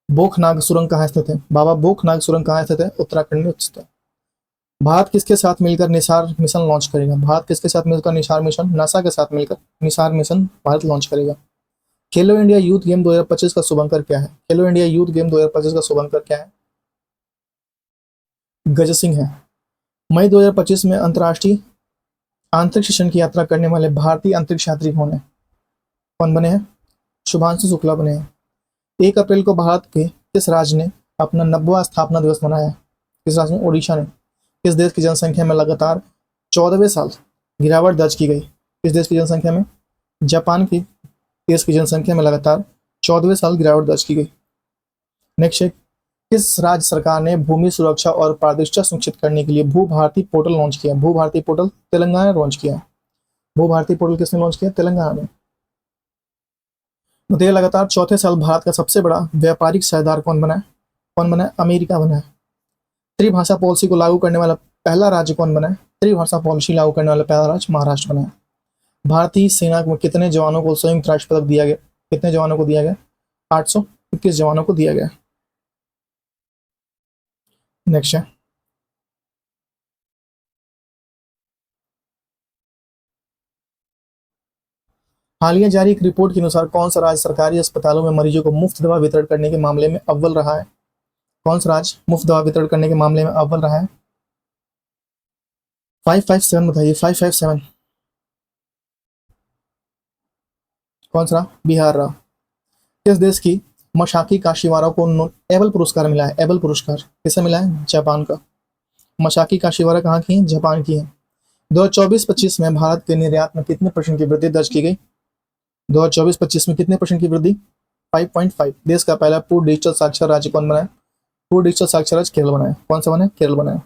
बोखनाग सुरंग कहाँ स्थित है? बाबा बोखनाग सुरंग कहाँ स्थित है? उत्तराखंड में स्थित है। भारत किसके साथ मिलकर निसार मिशन लॉन्च करेगा? भारत किसके साथ मिलकर निसार मिशन? नासा के साथ मिलकर निसार मिशन भारत लॉन्च करेगा। खेलो इंडिया यूथ गेम 2025 का शुभंकर क्या है? खेलो इंडिया यूथ गेम 2025 का शुभंकर क्या है? गज सिंह है। मई 2025 में अंतर्राष्ट्रीय अंतरिक्ष स्टेशन की यात्रा करने वाले भारतीय अंतरिक्ष यात्री कौन है? कौन बने हैं? शुभांशु शुक्ला बने हैं। 1 अप्रैल को भारत के किस राज्य ने अपना 90वां स्थापना दिवस मनाया? किस राज्य ने? ओडिशा ने। किस देश की जनसंख्या में लगातार 14वें साल गिरावट दर्ज की गई? किस देश की जनसंख्या में? जापान की देश की जनसंख्या में लगातार 14वें साल गिरावट दर्ज की गई। नेक्स्ट है किस राज्य सरकार ने भूमि सुरक्षा और पारदर्शिता सुनिश्चित करने के लिए भू भारती पोर्टल लॉन्च किया? भू भारती पोर्टल तेलंगाना ने लॉन्च किया। भू भारती पोर्टल किसने लॉन्च किया? तेलंगाना ने। बताइए लगातार चौथे साल भारत का सबसे बड़ा व्यापारिक साझेदार कौन बना है? कौन बना है? अमेरिका बना है। त्रिभाषा पॉलिसी को लागू करने वाला पहला राज्य कौन बना है? त्रिभाषा पॉलिसी लागू करने वाला पहला राज्य महाराष्ट्र बना है। भारतीय सेना में कितने जवानों को संयुक्त राष्ट्र पदक दिया गया? कितने जवानों को दिया गया? 821 जवानों को दिया गया। नेक्स्ट है हालिया जारी एक रिपोर्ट के अनुसार कौन सा राज्य सरकारी अस्पतालों में मरीजों को मुफ्त दवा वितरण करने के मामले में अव्वल रहा है? कौन सा राज्य मुफ्त दवा वितरण करने के मामले में अव्वल रहा है? 557 बताइए। 557 कौन सा? बिहार रहा। किस देश की मशाकी काशीवारा को एबल पुरस्कार मिला है? एबल पुरस्कार किसे मिला है? जापान का। मशाकी काशीवारा कहाँ की है? जापान की है। 2024-25 में भारत के निर्यात में कितने % की वृद्धि दर्ज की गई? 2024-25 में कितने % की वृद्धि? 5.5। देश का पहला पूर्ण डिजिटल साक्षर राज्य कौन बना है? पूर्ण डिजिटल साक्षर राज्य केरल बना है। कौन सा बना है? केरल बना है।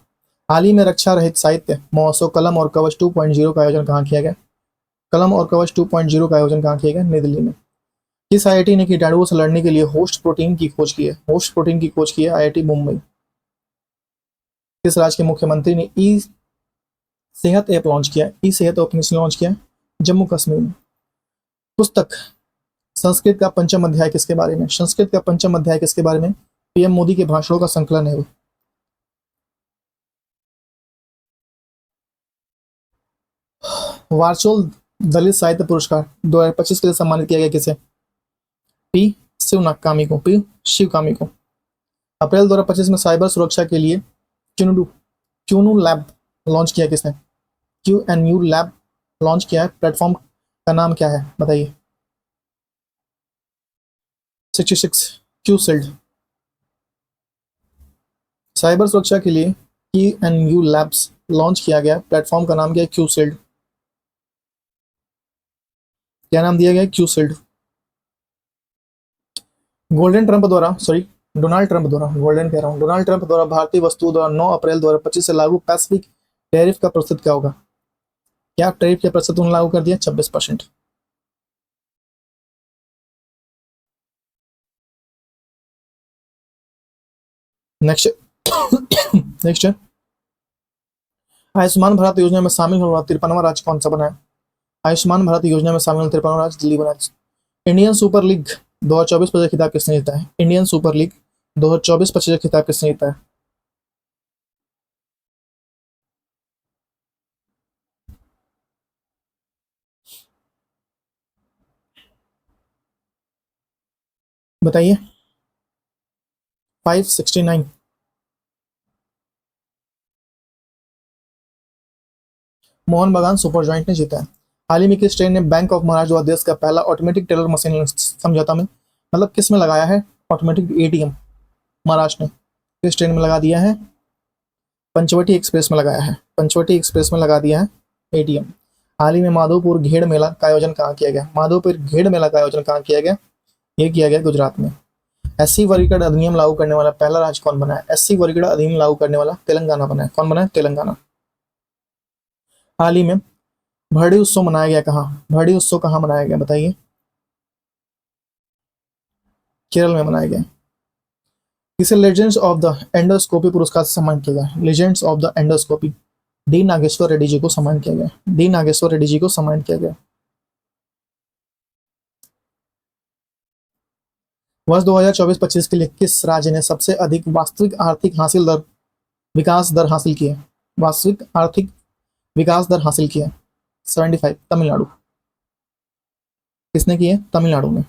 हाल ही में रक्षा रहित साहित्य महोत्सव कलम और कवच 2.0 का आयोजन कहाँ किया गया? कलम और कवच 2.0 का आयोजन कहाँ किया गया? नई दिल्ली में। किस आईआईटी ने कीटाणुओं से लड़ने के लिए होस्ट प्रोटीन की खोज की है? होस्ट प्रोटीन की खोज की है आईआईटी मुंबई। किस राज्य के मुख्यमंत्री ने ई सेहत ऐप लॉन्च किया? ई सेहत ऐप किसने लॉन्च किया? जम्मू कश्मीर में। पुस्तक संस्कृत का पंचम अध्याय किसके बारे में? संस्कृत का पंचम अध्याय किसके बारे में? पीएम मोदी के भाषणों का संकलन है वो। वार्चोल दलित साहित्य पुरस्कार 2025 के लिए सम्मानित किया गया किसे? पी शिवकामी को। पी शिवकामी को। अप्रैल 2025 में साइबर सुरक्षा के लिए क्यूनू क्यूनू लैब लॉन्च किया किसने? क्यूएनयू लैब लॉन्च किया है। प्लेटफॉर्म का नाम क्या है बताइए? 66 क्यूसिल्ड। साइबर सुरक्षा के लिए क्यूएनयू लैब्स लॉन्च किया गया। प्लेटफॉर्म का नाम क्या है? क्यूसिल्ड। क्या नाम दिया गया? क्यूसिल्ड। डोनाल्ड ट्रंप द्वारा गोल्डन कह रहा हूँ, डोनाल्ड ट्रंप द्वारा भारतीय वस्तुओं द्वारा 9 अप्रैल 2025 से लागू पैसिफिक टैरिफ का प्रतिशत क्या होगा? क्या टैरिफ के प्रतिशत उन्होंने लागू कर दिया? 26%। नेक्स्ट नेक्स्ट आयुष्मान भारत योजना में शामिल होने वाला 53वां राज्य कौन सा बना है? आयुष्मान भारत योजना में शामिल 53वां राज्य दिल्ली बना है। इंडियन सुपर लीग 2024-25 खिताब किसने जीता है? इंडियन सुपर लीग 2024-25 खिताब किसने जीता है? बताइए। 569। मोहन बागान सुपर जॉइंट ने जीता है। हाल ही में किस ट्रेन ने बैंक ऑफ महाराष्ट्र द्वारा देश का पहला ऑटोमेटिक टेलर मशीन समझौता में, मतलब किस में लगाया है ऑटोमेटिक एटीएम? महाराष्ट्र ने किस ट्रेन में लगा दिया है? पंचवटी एक्सप्रेस में लगाया है। पंचवटी एक्सप्रेस में लगा दिया है एटीएम। हाल ही में माधोपुर घेड़ मेला का आयोजन कहाँ किया गया? माधोपुर घेड़ मेला का आयोजन कहाँ किया गया? ये किया गया गुजरात में। एससी वर्गीकरण अधिनियम लागू करने वाला पहला राज्य कौन बना है? एससी वर्गीकरण अधिनियम लागू करने वाला तेलंगाना बना है। कौन बना है? तेलंगाना। हाल ही में भरडी उत्सव मनाया गया कहाँ? भरडी उत्सव कहाँ मनाया गया बताइए? केरल में मनाया गया। किसे लेजेंड्स ऑफ द एंडोस्कोपी पुरस्कार से सम्मानित किया गया? Legends of the endoscopy D Nageshwar Reddy ji को सम्मानित किया गया। डी नागेश्वर रेड्डी जी को सम्मानित किया गया। वर्ष 2024-25 के लिए किस राज्य ने सबसे अधिक वास्तविक आर्थिक हासिल दर विकास दर हासिल की है? वास्तविक आर्थिक विकास दर हासिल की है 75। तमिलनाडु। किसने की है? तमिलनाडु ने।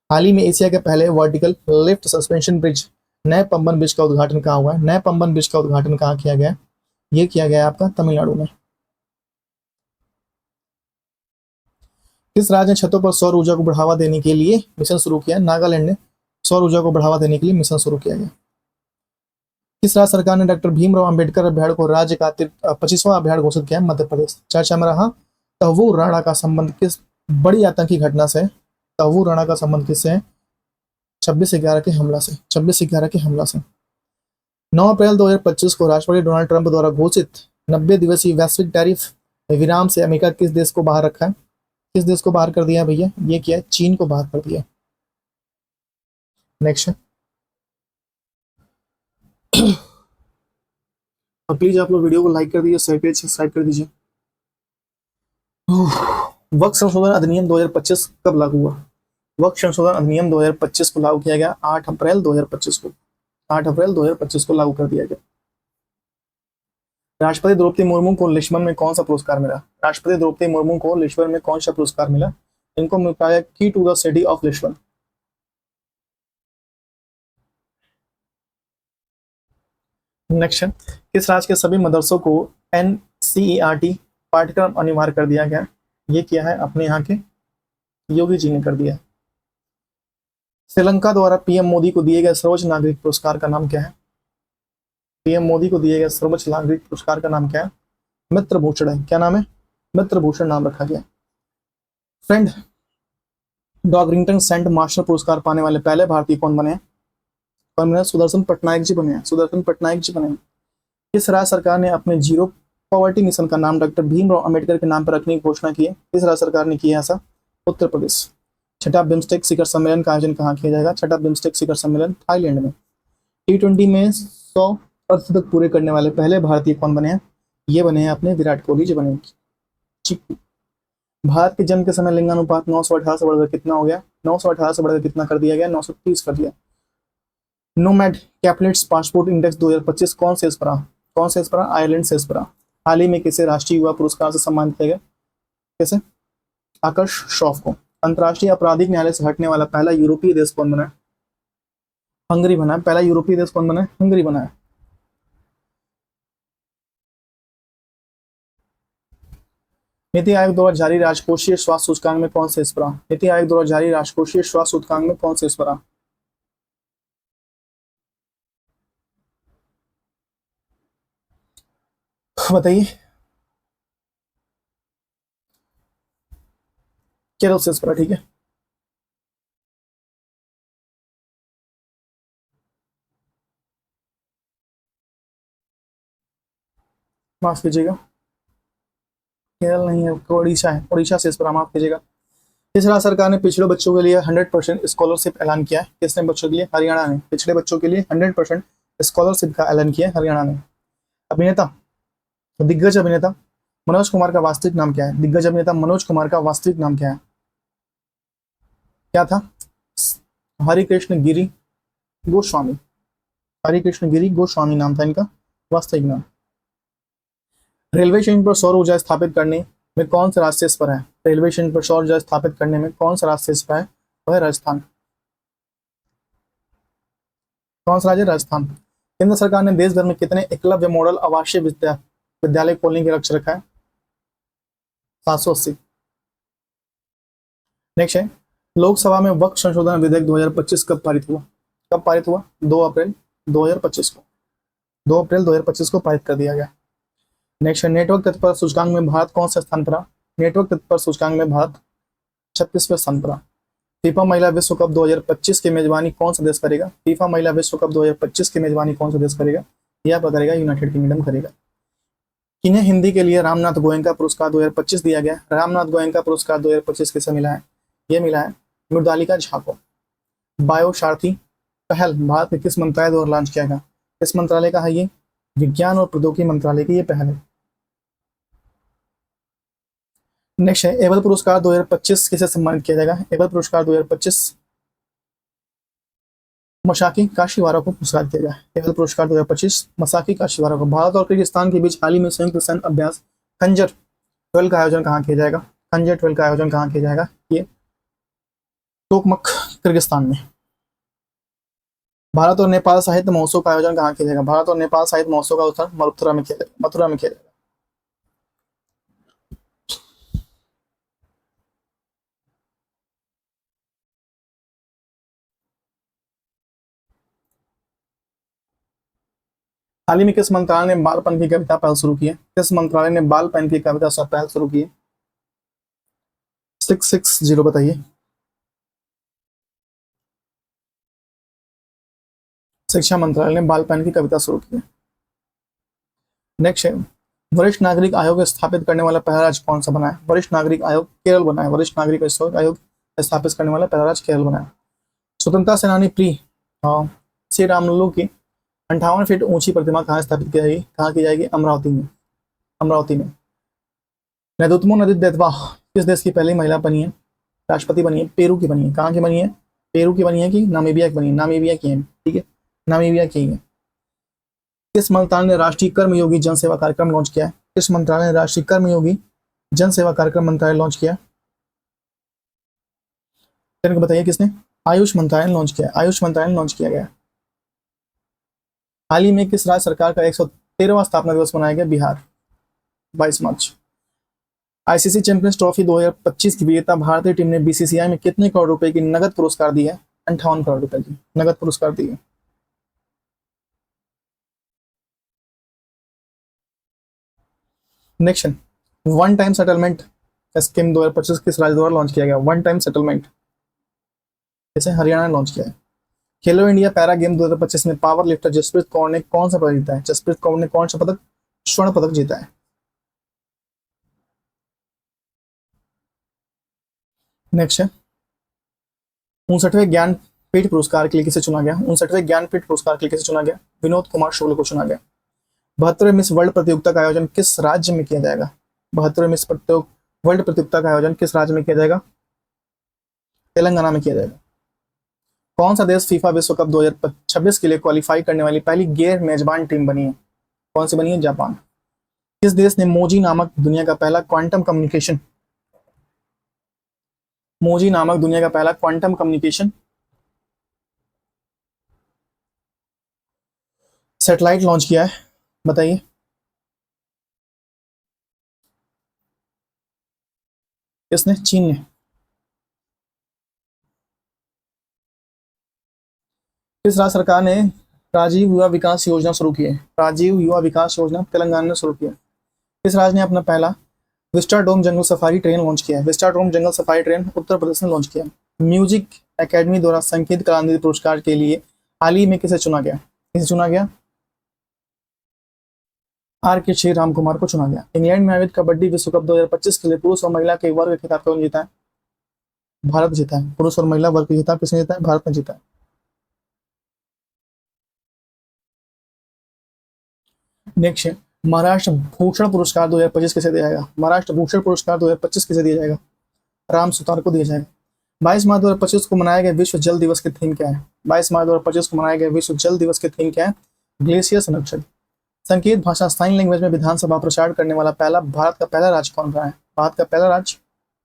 हाल ही में एशिया के पहले वर्टिकल लिफ्ट सस्पेंशन ब्रिज नए पंबन ब्रिज का उद्घाटन कहाँ हुआ है? नए पंबन ब्रिज का उद्घाटन कहाँ किया गया? ये किया गया आपका तमिलनाडु में। किस राज्य ने छतों पर सौर ऊर्जा को बढ़ावा देने के लिए मिशन शुरू किया? नागालैंड ने सौर ऊर्जा को बढ़ावा देने के लिए मिशन शुरू किया गया। किस राज्य सरकार ने डॉक्टर भीमराव अंबेडकर अभ्यारण्य को राज्य का 25वां अभ्यारण्य घोषित किया? मध्य प्रदेश। चर्चा में रहा तहवूर राणा का संबंध किस बड़ी आतंकी घटना से? तहवूर राणा का संबंध किससे है? 26/11 के हमला से। 26/11 के हमला से। 9 अप्रैल 2025 को राष्ट्रपति डोनाल्ड ट्रंप द्वारा घोषित 90 दिवसीय वैश्विक टैरिफ विराम से अमेरिका किस देश को बाहर रखा है? किस देश को बाहर कर दिया भैया? ये किया है चीन को बाहर कर दिया। नेक्स्ट और प्लीज आप लोग वीडियो को लाइक कर दीजिए, शेयर करिए, सब्सक्राइब कर दीजिए। वक्त संशोधन अधिनियम 2025 कब लागू हुआ? वक्त संशोधन अधिनियम 2025 को लागू किया गया 8 अप्रैल 2025 को। 8 अप्रैल 2025 को लागू कर दिया गया। राष्ट्रपति द्रौपदी मुर्मू को लिस्बन में कौन सा पुरस्कार मिला? राष्ट्रपति द्रौपदी मुर्मू को लिस्बन में कौन सा पुरस्कार मिला? इनको मिलता है key to the city of Lisbon. Next, किस राज्य के सभी मदरसों को एनसीईआरटी पाठ्यक्रम अनिवार्य कर दिया गया? ये किया है अपने यहाँ के योगी जी ने कर दिया। श्रीलंका द्वारा पीएम मोदी को दिए गए सर्वोच्च नागरिक पुरस्कार का नाम क्या है? पीएम मोदी को दिए गए सर्वोच्च नागरिक पुरस्कार का नाम क्या है? मित्र भूषण है। क्या नाम है? मित्र भूषण नाम रखा गया। फ्रेंड डॉगरिंगटन सेंट मास्टर पुरस्कार पाने वाले पहले भारतीय कौन बने? कौन बने? सुदर्शन पटनायक जी बने हैं। सुदर्शन पटनायक जी बने हैं। किस राज्य सरकार ने अपने जीरो पॉवर्टी मिशन का नाम डॉक्टर भीमराव अंबेडकर के नाम पर रखने की घोषणा की है? किस राज्य सरकार ने किया ऐसा? उत्तर प्रदेश। छठा बिम्स्टेक शिखर सम्मेलन का आयोजन कहाँ किया जाएगा? छठा बिम्स्टेक शिखर सम्मेलन थाईलैंड में। T20 में 100 अर्धशतक पूरे करने वाले पहले भारतीय कौन बने हैं? ये बने हैं अपने विराट कोहली जी बने हैं। चिप्पू। भारत के जन्म के समय लिंगानुपात 918 से बढ़कर कितना हो गया? 918 से बढ़कर कितना कर दिया गया? 930 कर दिया। नोमैड कैपलेट्स पासपोर्ट इंडेक्स 2025 कौन से रहा? कौन से रहा? आयरलैंड से रहा। हाल ही में किसे राष्ट्रीय युवा पुरस्कार से सम्मानित किया गया? कैसे? आकर्ष श्रॉफ को। अंतर्राष्ट्रीय आपराधिक न्यायालय से हटने वाला पहला यूरोपीय देश कौन बना है? हंगरी बना है। पहला यूरोपीय देश कौन बना है? हंगरी बना है। नीति आयोग द्वारा जारी राजकोषीय स्वास्थ्य सूचकांक में कौन से रहा? नीति आयोग द्वारा जारी राजकोषीय स्वास्थ्य सूचकांक में कौन से रहा? बताइए। केरल से रहा, ठीक है। माफ कीजिएगा, केरल नहीं है, उड़ीसा है। उड़ीसा से रहा, माफ कीजिएगा। किस राज्य सरकार ने पिछड़े बच्चों के लिए 100% स्कॉलरशिप ऐलान किया है? किसने बच्चों के लिए? हरियाणा ने। पिछड़े बच्चों के लिए 100% स्कॉलरशिप का ऐलान किया है हरियाणा ने। अभिनेता, दिग्गज अभिनेता मनोज कुमार का वास्तविक नाम क्या है? दिग्गज अभिनेता मनोज कुमार का वास्तविक नाम क्या है? क्या था? हरिकृष्ण गिरी गोस्वामी। हरिकृष्ण गिरी गोस्वामी नाम था इनका वास्तविक नाम। रेलवे स्टेशन पर सौर ऊर्जा स्थापित करने में कौन सा राज्य पर है? रेलवे स्टेशन पर सौर ऊर्जा स्थापित करने में कौन सा राज्य पर है? वह है राजस्थान। कौन सा राज्य? राजस्थान। केंद्र सरकार ने देश भर में कितने एकलव्य मॉडल आवासीय विद्यालय खोलने के लक्ष्य रखा है? 780। नेक्स्ट है, लोकसभा में वक्फ संशोधन विधेयक 2025 कब पारित हुआ? कब पारित हुआ? 2 अप्रैल 2025 को। 2 अप्रैल 2025 को पारित कर दिया गया। नेक्स्ट है, नेटवर्क तत्पर सूचकांक में भारत कौन से स्थान पर रहा? नेटवर्क तत्पर सूचकांक में भारत 36वें स्थान पर रहा। फीफा महिला विश्व कप 2025 की मेजबानी कौन सा देश करेगा? फीफा महिला विश्व कप 2025 की मेजबानी कौन सा देश करेगा? यह करेगा यूनाइटेड किंगडम करेगा। किन्हें हिंदी के लिए रामनाथ गोयनका पुरस्कार 2025 दिया गया? रामनाथ गोयनका पुरस्कार 2025 किसे मिला है? यह मिला है मृदालिका झा को। बायो सारथी पहल भारत में किस मंत्रालय द्वारा लॉन्च किया गया? किस मंत्रालय का है ये? विज्ञान और प्रौद्योगिकी मंत्रालय की ये पहल है। नेक्स्ट है, एबल पुरस्कार 2025 किसे सम्मानित किया जाएगा? एबल पुरस्कार 2025 मशाकी काशीवारा को पुरस्कार किया गया। एबल पुरस्कार 2025 मसाकी काशीवारा को। भारत और किर्गिस्तान के बीच हाल ही में संयुक्त सैन्य अभ्यास खंजर 12 का आयोजन कहाँ किया जाएगा? खंजर 12 का आयोजन कहाँ किया जाएगा? ये तोकमक किर्गिस्तान में। भारत और नेपाल साहित्य महोत्सव का आयोजन कहाँ किया जाएगा? भारत और नेपाल साहित्य महोत्सव का उत्तर मथुरा में किया जाएगा। मथुरा में किया जाएगा। हाल ही में किस मंत्रालय ने बालपन की कविता पहल शुरू की है? किस मंत्रालय ने बालपन की कविता पहल शुरू की है? 660 बताइए। शिक्षा मंत्रालय ने बालपन की कविता शुरू की है। नेक्स्ट है, वरिष्ठ नागरिक आयोग स्थापित करने वाला पहला राज्य कौन सा बना है? वरिष्ठ नागरिक आयोग केरल बना है। वरिष्ठ नागरिक आयोग स्थापित करने वाला पहला राज्य केरल बना है। स्वतंत्रता सेनानी प्री श्री रामलल्लू की 58 फीट ऊंची प्रतिमा कहाँ स्थापित की जाएगी? कहाँ की जाएगी? अमरावती में। अमरावती में। नेदुतमो नदी देतवा किस देश की पहली महिला बनी है? राष्ट्रपति बनी है? पेरू की बनी है। कहाँ की बनी है? पेरू की बनी है कि नामीबिया की बनी है? नामीबिया की है, ठीक है, नामीबिया की है। किस मंत्रालय ने राष्ट्रीय कर्मयोगी जन सेवा कार्यक्रम लॉन्च किया है? किस मंत्रालय ने राष्ट्रीय कर्मयोगी जन सेवा कार्यक्रम मंत्रालय लॉन्च किया? बताइए किसने? आयुष मंत्रालय ने लॉन्च किया। आयुष मंत्रालय ने लॉन्च किया गया। हाल ही में किस राज्य सरकार का 113वां स्थापना दिवस मनाया गया? बिहार, 22 मार्च। आईसीसी चैंपियंस ट्रॉफी 2025 की विजेता भारतीय टीम ने बीसीसीआई में कितने करोड़ रुपए की नगद पुरस्कार दी है? 58 करोड़ रुपए की नगद पुरस्कार दी है। Next, one time settlement scheme 2025 किस राज्य द्वारा लॉन्च किया गया? वन टाइम सेटलमेंट जैसे हरियाणा ने लॉन्च किया है। खेलो इंडिया पैरा गेम 2025 में पावर लिफ्टर जसप्रीत कौर ने कौन सा पदक जीता है? जसप्रीत कौर ने कौन सा पदक, स्वर्ण पदक जीता है? नेक्स्ट है, 59वें ज्ञानपीठ पुरस्कार के लिए किसे चुना गया? 59वें ज्ञानपीठ पुरस्कार के लिए किसे चुना गया? विनोद कुमार शुक्ल को चुना गया। 72वें मिस वर्ल्ड प्रतियोगिता का आयोजन किस राज्य में किया जाएगा? 72वें मिस वर्ल्ड प्रतियोगिता का आयोजन किस राज्य में किया जाएगा? तेलंगाना में किया जाएगा। कौन सा देश फीफा विश्व कप 2026 के लिए क्वालिफाई करने वाली पहली गैर मेजबान टीम बनी है? कौन सी बनी है? जापान। किस देश ने मोजी नामक दुनिया का पहला क्वांटम कम्युनिकेशन मोजी नामक दुनिया का पहला क्वांटम कम्युनिकेशन सैटेलाइट लॉन्च किया है? बताइए। किसने? चीन ने। किस राज्य सरकार ने राजीव युवा विकास योजना शुरू की है? राजीव युवा विकास योजना तेलंगाना ने शुरू किया। किस राज्य ने अपना पहला विस्टाडोम जंगल सफारी ट्रेन लॉन्च किया है? विस्टाडोम जंगल सफारी ट्रेन उत्तर प्रदेश ने लॉन्च किया। म्यूजिक एकेडमी द्वारा संगीत कलानिधि पुरस्कार के लिए हाल ही में किसे चुना गया? किसे चुना गया? आर के श्री राम कुमार को चुना गया। इंग्लैंड में आयोजित कबड्डी विश्व कप 2025 के लिए पुरुष और महिला के वर्ग खिताब कौन जीता है? भारत जीता है। पुरुष और महिला वर्ग खिताब किसने जीता है? भारत ने जीता है। नेक्स्ट है, महाराष्ट्र भूषण पुरस्कार 2025 किसे दिया जाएगा? महाराष्ट्र भूषण पुरस्कार 2025 किसे दिया जाएगा? राम सुतार को दिया जाएगा। 22 मार्च 2025 को मनाया गया विश्व जल दिवस की थीम क्या है? 22 मार्च 2025 को मनाया गया विश्व जल दिवस की थीम क्या है? ग्लेशियर संरक्षण। संकेत भाषा साइन लैंग्वेज में विधानसभा प्रचार करने वाला भारत का पहला राज्य कौन रहा है? भारत का पहला राज्य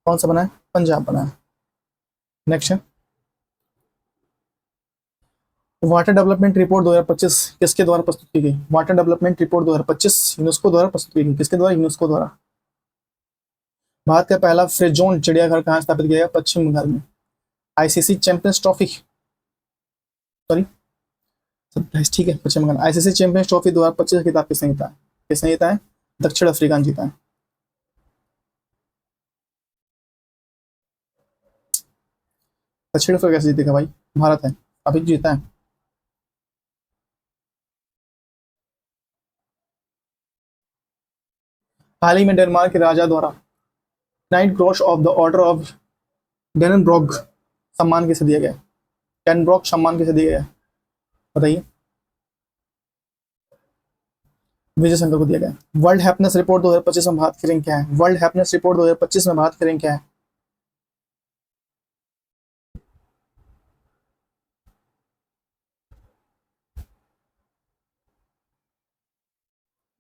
कौन सा बना है? पंजाब बना है। नेक्स्ट है, वाटर डेवलपमेंट रिपोर्ट 2025 किसके द्वारा प्रस्तुत की गई? वाटर डेवलपमेंट रिपोर्ट 2025 यूनेस्को द्वारा प्रस्तुत की गई। किसके द्वारा? यूनेस्को द्वारा। भारत का पहला फ्री जोन चिड़ियाघर कहाँ स्थापित किया गया? पश्चिम बंगाल में। आईसीसी चैंपियंस ट्रॉफी, सॉरी 27, ठीक है, पश्चिम बंगाल। आईसीसी चैंपियंस ट्रॉफी 2025 खिताब किसने जीता है? किसने जीता है? दक्षिण अफ्रीका ने जीता है। दक्षिण अफ्रीका कैसे जीतेगा भाई? भारत है, अभी जीता है। हाल ही में डेनमार्क के राजा द्वारा knight cross of the order of Dannebrog सम्मान किसे दिया गया? डेनब्रॉग सम्मान किसे दिया गया? बताइए। विजय शंकर को दिया गया। वर्ल्ड हैप्पीनेस रिपोर्ट 2025 में भारत की रैंक क्या है? वर्ल्ड हैप्पीनेस रिपोर्ट 2025 में भारत की रैंक क्या है?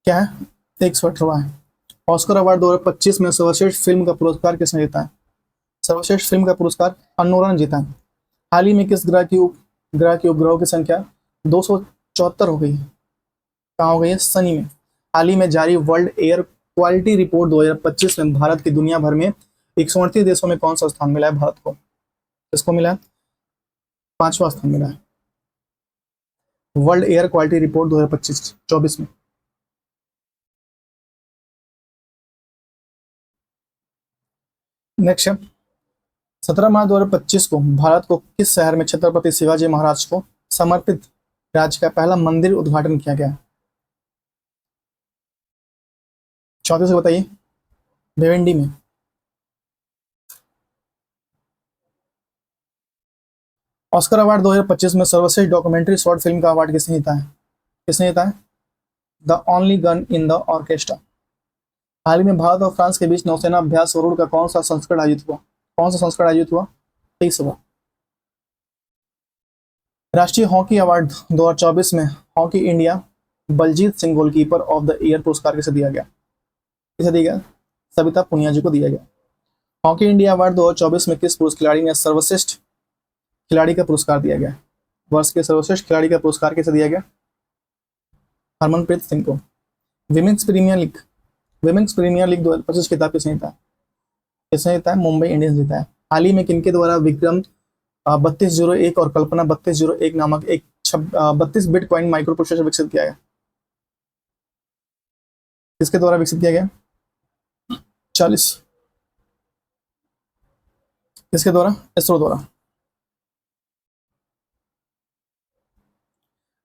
क्या है? 118वां है। ऑस्कर अवार्ड 2025 में सर्वश्रेष्ठ फिल्म का पुरस्कार किसने जीता है? सर्वश्रेष्ठ फिल्म का पुरस्कार अनोरा ने जीता है। हाल ही में किस ग्रह की उपग्रहों की संख्या 274 हो गई है? कहाँ हो गई है? शनि में। हाल ही में जारी वर्ल्ड एयर क्वालिटी रिपोर्ट 2025 में भारत की दुनिया भर में 138 देशों में कौन सा स्थान मिला है भारत को? किसको मिला है? 5वां स्थान मिला है वर्ल्ड एयर क्वालिटी रिपोर्ट 2025-24 में। नेक्स्ट है, 17 मार्च 2025 को भारत को किस शहर में छत्रपति शिवाजी महाराज को समर्पित राज्य का पहला मंदिर उद्घाटन किया गया? 34 से बताइए। भिवंडी में। ऑस्कर अवार्ड 2025 में सर्वश्रेष्ठ डॉक्यूमेंट्री शॉर्ट फिल्म का अवार्ड किसने जीता है? किसने जीता है? The only gun in the orchestra. हाल ही में भारत और फ्रांस के बीच नौसेना अभ्यास वरुण का कौन सा संस्करण आयोजित हुआ? कौन सा संस्करण आयोजित हुआ? 23वां। राष्ट्रीय हॉकी अवार्ड 2024 में hockey India Baljit Singh goalkeeper of the year पुरस्कार किसे दिया गया? किसे दिया गया? सविता पुनिया जी को दिया गया। हॉकी इंडिया अवार्ड 2024 में किस पुरुष खिलाड़ी ने सर्वश्रेष्ठ खिलाड़ी का पुरस्कार दिया गया? वर्ष के सर्वश्रेष्ठ खिलाड़ी का पुरस्कार किसे दिया गया? हरमनप्रीत सिंह को। विमेंस प्रीमियर लीग 2025 खिताब किसने जीता है? किसने जीता है? मुंबई इंडियंस जीता है। हाल ही में किनके द्वारा विक्रम 3201 और कल्पना 3201 नामक एक 32 बिटकॉइन माइक्रो प्रोसेसर विकसित किया गया? किसके द्वारा विकसित किया गया? 40। किसके द्वारा? इसरो द्वारा।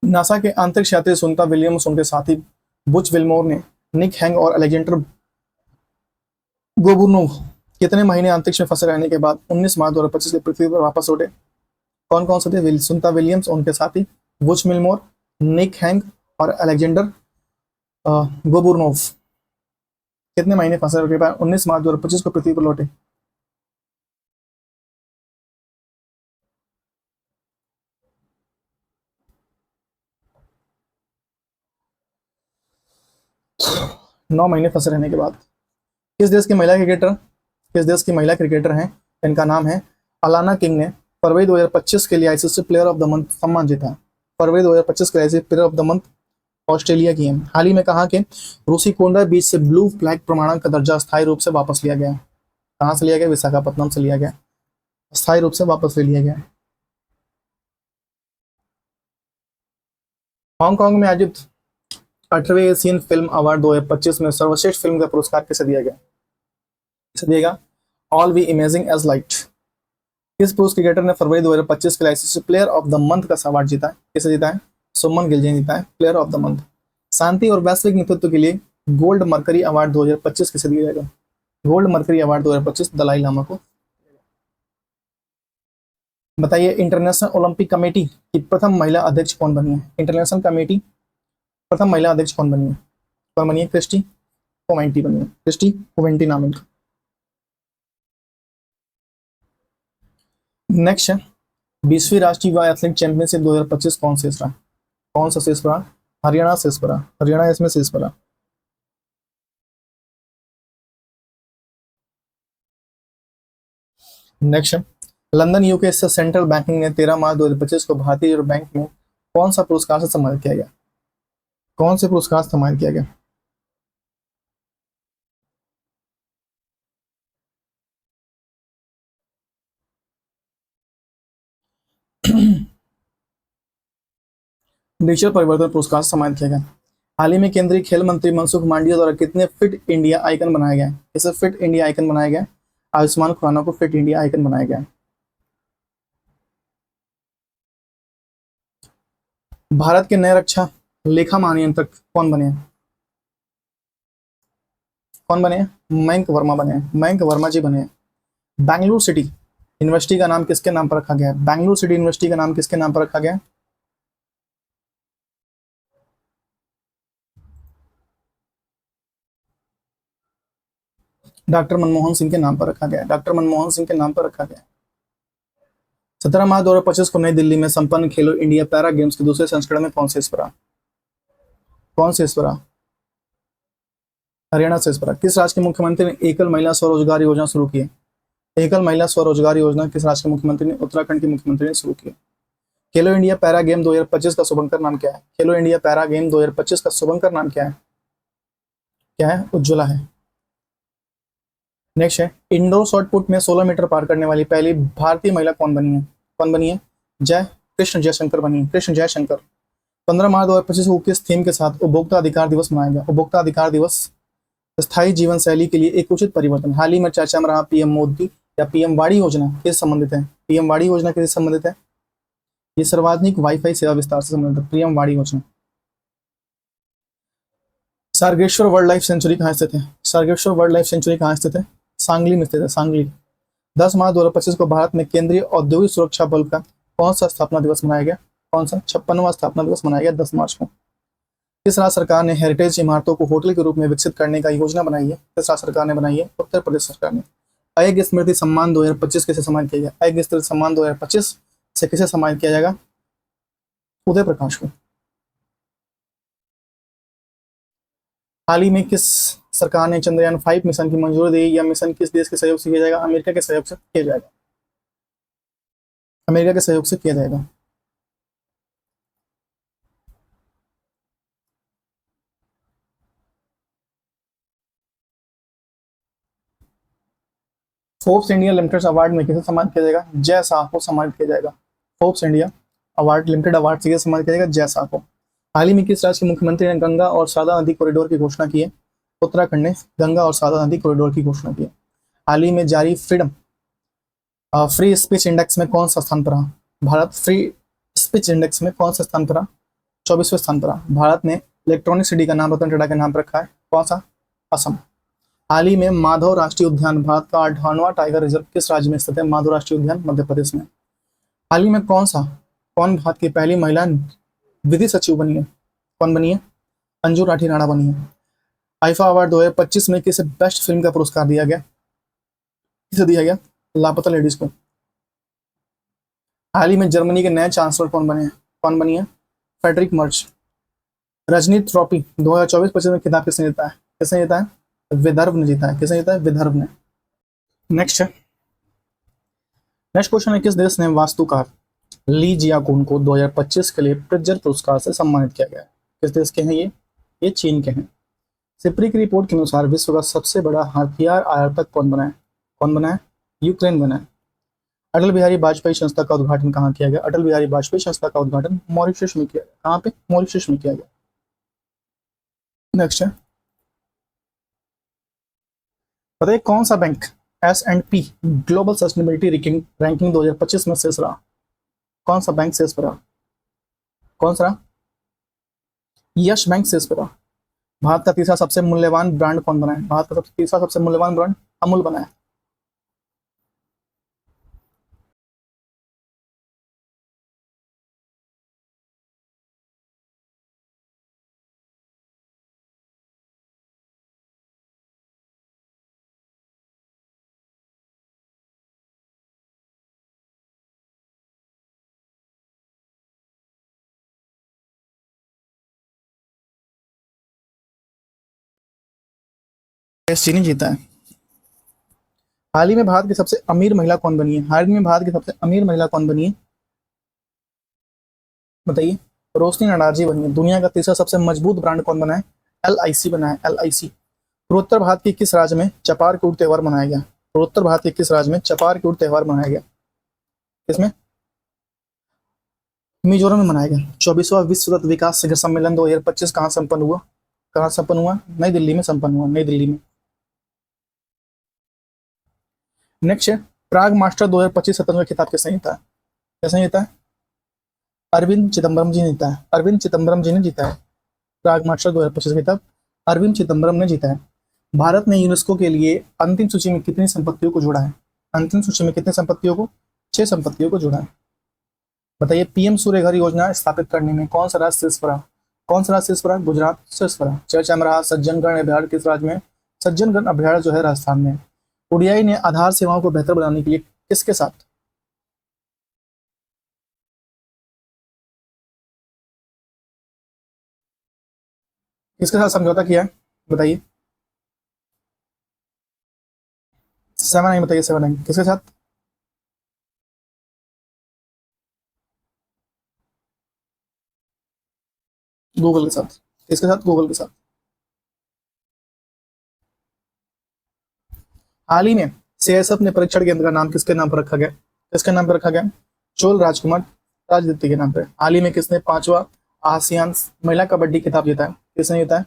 नासा के अंतरिक्ष यात्री सुनीता विलियम्स उनके साथी बुच विल्मोर ने निक हैंग और अलेक्जेंडर गोबुनोव कितने महीने अंतरिक्ष में फंसे रहने के बाद 19 मार्च 2025 के पृथ्वी पर वापस लौटे? कौन कौन से थे? सुनीता विलियम्स, उनके साथी बुच विल्मोर, निक हैंग और अलेक्जेंडर गोबुनोव कितने महीने फंसे के बाद 19 मार्च 2025 को पृथ्वी पर लौटे? नौ महीने फंसे रहने के बाद। किस देश की महिला क्रिकेटर किस देश की महिला क्रिकेटर हैं? इनका नाम है अलाना किंग ने फरवरी 2025 के लिए ICC player of the month सम्मान जीता। फरवरी 2025 के ICC player of the month Australia की है। हाल ही में कहा कि रूसी कोंडा बीच से ब्लू फ्लैग प्रमाणन का दर्जा स्थायी रूप से वापस लिया गया। कहां से लिया गया? विशाखापट्टनम से लिया गया, स्थायी रूप से वापस ले लिया गया। हांगकांग में आयोजित 18वें एशियन फिल्म अवार्ड 2025 में सर्वश्रेष्ठ फिल्म का पुरस्कार किसे दिया गया? किसे दिएगा? All we imagine as light. किस पुरुष क्रिकेटर ने फरवरी 2025 के लिए ICC player of the month का अवार्ड जीता है? किसे जीता है? सुमन गिल जी ने जीता है प्लेयर ऑफ द मंथ। शांति और वैश्विक नेतृत्व के लिए गोल्ड मर्करी अवार्ड 2025 किसे दिया जाएगा? Gold mercury award 2025 Dalai Lama को। बताइए, इंटरनेशनल ओलंपिक कमेटी की प्रथम महिला अध्यक्ष कौन बनी है? इंटरनेशनल कमेटी प्रथम महिला अध्यक्ष कौन बनी है? कौन बनी है? क्रिस्टी कोवेंटी बनी है। क्रिस्टी कोवेंटी नाम इनका। नेक्स्ट है 20वीं राष्ट्रीय युवा एथलेटिक चैंपियनशिप 2025 कौन शेष रहा? कौन सा शेष रहा? हरियाणा शेष रहा। हरियाणा इसमें शेष रहा। नेक्स्ट है लंदन यूके से सेंट्रल बैंकिंग ने 13 मार्च 2025 को भारतीय रिजर्व बैंक में कौन सा पुरस्कार से सम्मानित किया गया? कौन से पुरस्कार से सम्मानित किया गया? डिजिटल परिवर्तन पुरस्कार से सम्मानित किया गया। हाल ही में केंद्रीय खेल मंत्री मनसुख मांडविया द्वारा कितने फिट इंडिया आइकन बनाया गया? इसे फिट इंडिया आइकन बनाया गया। आयुष्मान खुराना को फिट इंडिया आइकन बनाया गया। भारत के नए रक्षा लेखा महानियंत्रक कौन बने? कौन बने? मयंक वर्मा बने। मयंक वर्मा जी बने। बैंगलोर सिटी यूनिवर्सिटी का नाम किसके नाम पर रखा गया? बैंगलोर सिटी यूनिवर्सिटी का नाम किसके नाम पर रखा गया? डॉक्टर मनमोहन सिंह के नाम पर रखा गया। डॉक्टर मनमोहन सिंह के नाम पर रखा गया। 17 मार्च 2025 को नई दिल्ली में संपन्न खेलो इंडिया पैरा गेम्स के दूसरे संस्करण में कौन शेष रहा? कौन शेष रहा? हरियाणा शेष रहा। किस राज्य के मुख्यमंत्री ने एकल महिला स्वरोजगार योजना शुरू की है? एकल महिला स्वरोजगार योजना किस राज्य के मुख्यमंत्री ने? उत्तराखंड के मुख्यमंत्री ने शुरू की। खेलो इंडिया पैरा गेम 2025 का शुभंकर नाम क्या है? खेलो इंडिया पैरा गेम 2025 का शुभंकर नाम क्या है? क्या है? उज्ज्वला है। नेक्स्ट है इंडोर शॉटपुट में 16 मीटर पार करने वाली पहली भारतीय महिला कौन बनी है? कौन बनी है? कृष्ण जयशंकर बनी है। कृष्ण जयशंकर। 15 मार्च 2025 को किस थीम के साथ उपभोक्ता अधिकार दिवस मनाया गया? उपभोक्ता अधिकार दिवस स्थायी जीवन शैली के लिए एक उचित परिवर्तन। हाल ही में चर्चा में रहा पीएम मोदी या पीएम वाड़ी योजना किससे संबंधित है? पीएम वाड़ी योजना किससे संबंधित है? ये सार्वजनिक वाईफाई सेवा विस्तार से संबंधित है। पीएम वाड़ी योजना। सारगेश्वर वाइल्ड लाइफ सेंचुरी कहाँ स्थित है? सारगेश्वर वाइल्ड लाइफ सेंचुरी कहाँ स्थित है? सांगली में स्थित है। सांगली। 10 मार्च 2025 को भारत में केंद्रीय औद्योगिक सुरक्षा बल का कौन सा स्थापना दिवस मनाया गया? कौन सा? 56वां स्थापना दिवस मनाया गया 10 मार्च को। किस राज्य सरकार ने हेरिटेज इमारतों को होटल के रूप में विकसित करने का योजना बनाई है? किस राज्य सरकार ने बनाई है? उत्तर प्रदेश सरकार ने। अयज्ञ स्मृति सम्मान 2025 किसे सम्मानित किया गया? अयज्ञ स्मृति सम्मान 2025 से किसे सम्मानित किया जाएगा? उदय प्रकाश को। हाल ही में किस सरकार ने चंद्रयान 5 मिशन की मंजूरी दी? यह मिशन किस देश के सहयोग से किया जाएगा? अमेरिका के सहयोग से किया जाएगा। अमेरिका के सहयोग से किया जाएगा। फोर्ब्स इंडिया लिमिटेड अवार्ड में किसे सम्मानित किया जाएगा? जय शाह को सम्मानित किया जाएगा। Forbes India award limited award से सम्मानित किया जाएगा? जय शाह को। हाल ही में किस राज्य के मुख्यमंत्री ने गंगा और शारदा नदी कॉरिडोर की घोषणा की है? उत्तराखंड ने गंगा और शारदा नदी कॉरिडोर की घोषणा की है। हाल ही में जारी फ्री स्पीच इंडेक्स में कौन सा स्थान पर रहा? भारत फ्री स्पीच इंडेक्स में कौन सा स्थान पर रहा? 24वें स्थान पर रहा। भारत ने इलेक्ट्रॉनिक सिटी का नाम रतन टाटा के नाम पर रखा है, कौन सा? असम। हाल ही में माधव राष्ट्रीय उद्यान, भारत का 58वां टाइगर रिजर्व, किस राज्य में स्थित है? माधव राष्ट्रीय उद्यान मध्य प्रदेश में। हाल ही में कौन भारत की पहली महिला विधि सचिव बनी है? कौन बनी है? अंजू राठी राणा बनी है। आईफा अवार्ड 2025 में किसे बेस्ट फिल्म का पुरस्कार दिया गया? किसे दिया गया? लापता लेडीज को। हाल ही में जर्मनी के नए चांसलर कौन बने हैं? कौन बनी है? फेडरिक मर्च। रजनी ट्रॉफी 2024-25 में खिताब किसने जीता है? किसने जीता है? विदर्भ ने जीता है। किसने जीता है? विदर्भ ने। नेक्स्ट क्वेश्चन है, किस देश ने वास्तुकार ली जियाकुन को 2025 के लिए प्रिट्जर पुरस्कार से सम्मानित किया गया है? किस देश के हैं ये चीन के हैं। सिप्री की रिपोर्ट के अनुसार विश्व का सबसे बड़ा हथियार आयातक कौन बना है? कौन बना है? यूक्रेन बना है। अटल बिहारी वाजपेयी संस्था का उद्घाटन कहाँ किया गया? अटल बिहारी वाजपेयी संस्था का उद्घाटन मॉरिशस में किया गया। कहाँ पे? मॉरिशस में किया गया। नेक्स्ट है, बताइए कौन सा bank S&P global sustainability ranking 2025 में शेष रहा? कौन सा बैंक शेष पर रहा? कौन सा? यश बैंक शेष पर रहा। भारत का तीसरा सबसे मूल्यवान ब्रांड कौन बना है? भारत का तीसरा सबसे मूल्यवान ब्रांड अमूल बना है। चीनी जीता है। हाल ही में भारत की सबसे अमीर महिला कौन बनी है? हाल ही में भारत की सबसे अमीर महिला कौन बनी है? बताइए। रोशनी नडारजी बनी है। दुनिया का तीसरा सबसे मजबूत ब्रांड कौन बना है? LIC बना है। LIC। पूर्वोत्तर भारत के किस राज्य में चपार कूट त्योहार मनाया गया? पूर्वोत्तर भारत के किस राज्य में चपार कूट त्योहार मनाया गया? किसमें? मिजोरम में मनाया गया। 24वां विश्व तत्व विकास शिखर सम्मेलन 2025 कहाँ संपन्न हुआ? कहाँ संपन्न हुआ? नई दिल्ली में संपन्न हुआ। नई दिल्ली में। नेक्स्ट है, प्राग मास्टर 2025-27 का खिताब किसने जीता है? किसने जीता है? अरविंद चिदम्बरम जी ने जीता है। अरविंद चिदम्बरम जी ने जीता है। प्राग मास्टर 2025 का खिताब अरविंद चिदम्बरम ने जीता है। भारत ने यूनेस्को के लिए अंतिम सूची में कितनी संपत्तियों को जोड़ा है? अंतिम सूची में कितनी संपत्तियों को? 6 संपत्तियों को जोड़ा है। बताइए, PM सूर्य घर योजना स्थापित करने में कौन सा राज्य शीर्ष पर रहा? कौन सा राज्य शीर्ष पर रहा? गुजरात शीर्ष पर रहा। चर्चा में रहा सज्जनगढ़ अभ्यारण्य किस राज्य में? सज्जनगढ़ अभ्यारण्य जो है राजस्थान में। ODI ने आधार सेवाओं को बेहतर बनाने के लिए किसके साथ? किसके साथ समझौता किया है? बताइए। 7 बताइए। 7 किसके साथ? गूगल के साथ। किसके साथ? गूगल के साथ। हाल ही में CSF ने परीक्षण केंद्र का नाम किसके नाम पर रखा गया? किसके नाम पर रखा गया? चोल राजकुमार राजदत्ती के नाम पर। हाल ही में किसने 5वां आसियान महिला कबड्डी खिताब जीता है? किसने जीता है?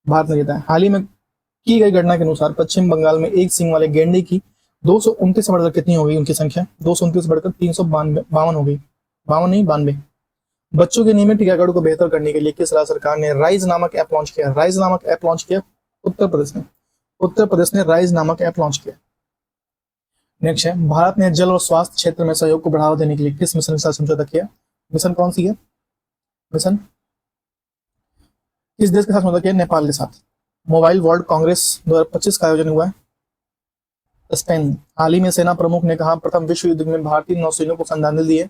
भारत ने जीता है। हाल ही में की गई गणना के अनुसार पश्चिम बंगाल में एक सींग वाले गेंडे की 229 बढ़कर कितनी हो गई? उनकी संख्या 229 बढ़कर 352 हो गई। 52 नहीं, 92। बच्चों के नियमित टीकाकरण को बेहतर करने के लिए किस राज्य सरकार ने राइज नामक ऐप लॉन्च किया? राइज नामक ऐप लॉन्च किया उत्तर प्रदेश ने। उत्तर प्रदेश ने राइज नामक ऐप लॉन्च किया। नेक्स्ट है, भारत ने जल और स्वास्थ्य क्षेत्र में सहयोग को बढ़ावा देने के लिए किस मिशन के साथ समझौता किया? मिशन कौन सी है? मिशन किस देश के साथ समझौता किया? नेपाल के साथ। मोबाइल वर्ल्ड कांग्रेस 2025 का आयोजन हुआ है स्पेन। हाल ही में सेना प्रमुख ने कहा प्रथम विश्व युद्ध में भारतीय नौसैनिकों को श्रद्धांजलि दी है।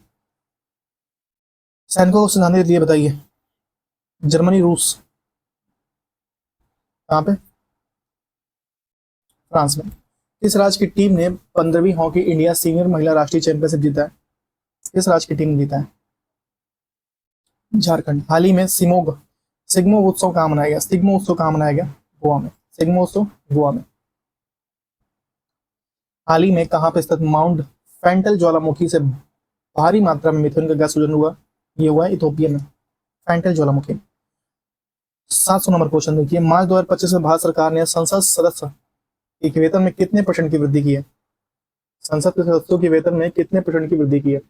सैनिकों को श्रद्धांजलि दी है, बताइए। जर्मनी, रूस। कहाँ पे? फ्रांस में। किस राज्य की टीम ने 15वीं हॉकी इंडिया सीनियर महिला राष्ट्रीय चैंपियनशिप जीता है? किस राज्य की टीम ने जीता है? झारखंड। हाल ही में सिग्मो उत्सव कहाँ मनाया गया? सिग्मो उत्सव कहाँ मनाया गया? गोवा में। सिग्मो उत्सव गोवा में। हाल ही में कहाँ पे स्थित माउंट फैंटल ज्वालामुखी से भारी मात्रा में मिथेन का गैस उत्सर्जन हुआ? ये हुआ है इथोपिया में, फैंटल ज्वालामुखी। 700 नंबर क्वेश्चन देखिए, मार्च 2025 में भारत सरकार ने संसद सदस्य के वेतन में कितने % की वृद्धि की है? संसद के सदस्यों के वेतन में कितने % की वृद्धि की है?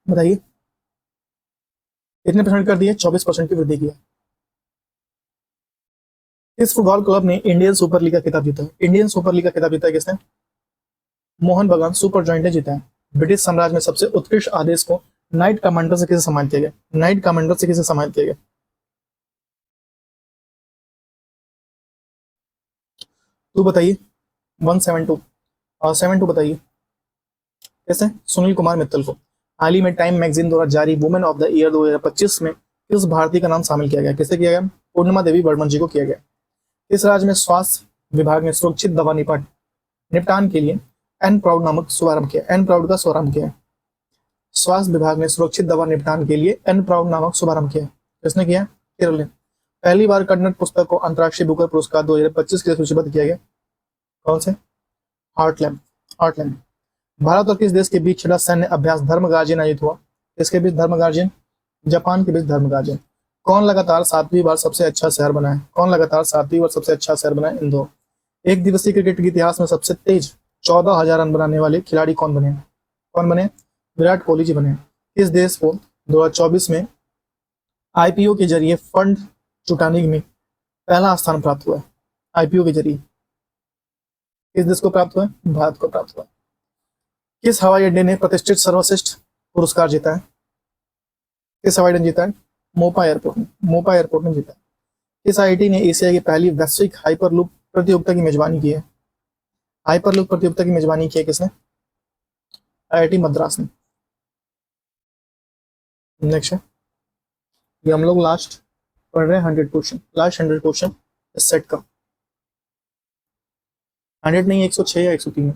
बताइए कितने परसेंट कर दिए, 24% की वृद्धि की है। इस फुटबॉल क्लब ने इंडियन सुपर लीग का खिताब जीता है, इंडियन सुपर लीग का खिताब जीता है किसने, मोहन बगान सुपर जॉइंट ने जीता है। ब्रिटिश साम्राज्य में सबसे उत्कृष्ट आदेश को नाइट कमांडर से किसे सम्मानित किया गया, नाइट कमांडर से किसे सम्मानित किया गया। तू बताइए 172 और 72 बताइए कैसे, सुनील कुमार मित्तल को। हाल ही में टाइम मैगजीन द्वारा जारी वुमेन ऑफ द ईयर 2025 में किस भारतीय का नाम शामिल किया गया, किसे किया गया, पूर्णिमा देवी बर्मन जी को किया गया। इस राज्य में स्वास्थ्य विभाग ने सुरक्षित दवा निपटान के लिए एन प्राउड नामक शुभारंभ किया, एन प्राउड का शुभारंभ किया। स्वास्थ्य विभाग ने सुरक्षित दवा निपटान के लिए एन प्राउड नामक शुभारंभ किया, किसने किया, केरल ने। पहली बार कन्नड़ पुस्तक को अंतर्राष्ट्रीय बुकर पुरस्कार 2025 के लिए सूचीबद्ध किया गया, कौन से, हार्टलैंड, हार्टलैंड। भारत और किस देश के बीच छठा सैन्य अभ्यास धर्म गार्जियन आयोजित हुआ, इसके बीच धर्म गार्जियन, जापान के बीच धर्म गार्जियन। कौन लगातार 7वीं बार सबसे अच्छा शहर बना है, कौन लगातार 7वीं बार सबसे अच्छा शहर बना है, इंदौर। एक दिवसीय क्रिकेट के इतिहास में सबसे तेज 14,000 रन बनाने वाले खिलाड़ी कौन बने, कौन बने, विराट कोहली जी बने। इस देश को 2024 में आईपीओ के जरिए फंड जुटाने में पहला स्थान प्राप्त हुआ है, आईपीओ के जरिए किस देश को प्राप्त हुआ है, भारत को प्राप्त हुआ है। किस हवाई अड्डे ने प्रतिष्ठित सर्वश्रेष्ठ पुरस्कार जीता है, किस हवाई अड्डे जीता है, मोपा एयरपोर्ट ने, मोपा एयरपोर्ट ने जीता है। किस आईआईटी ने एशिया की पहली वैश्विक हाइपरलूप प्रतियोगिता की मेजबानी की है, हाइपरलूप प्रतियोगिता की मेजबानी की है किसने, आईआईटी मद्रास ने। नेक्स्ट है, ये हम लोग लास्ट पढ़ रहे हैं 100 क्वेश्चन, लास्ट 100 क्वेश्चन इस सेट का, 100 नहीं 106 या 103 है।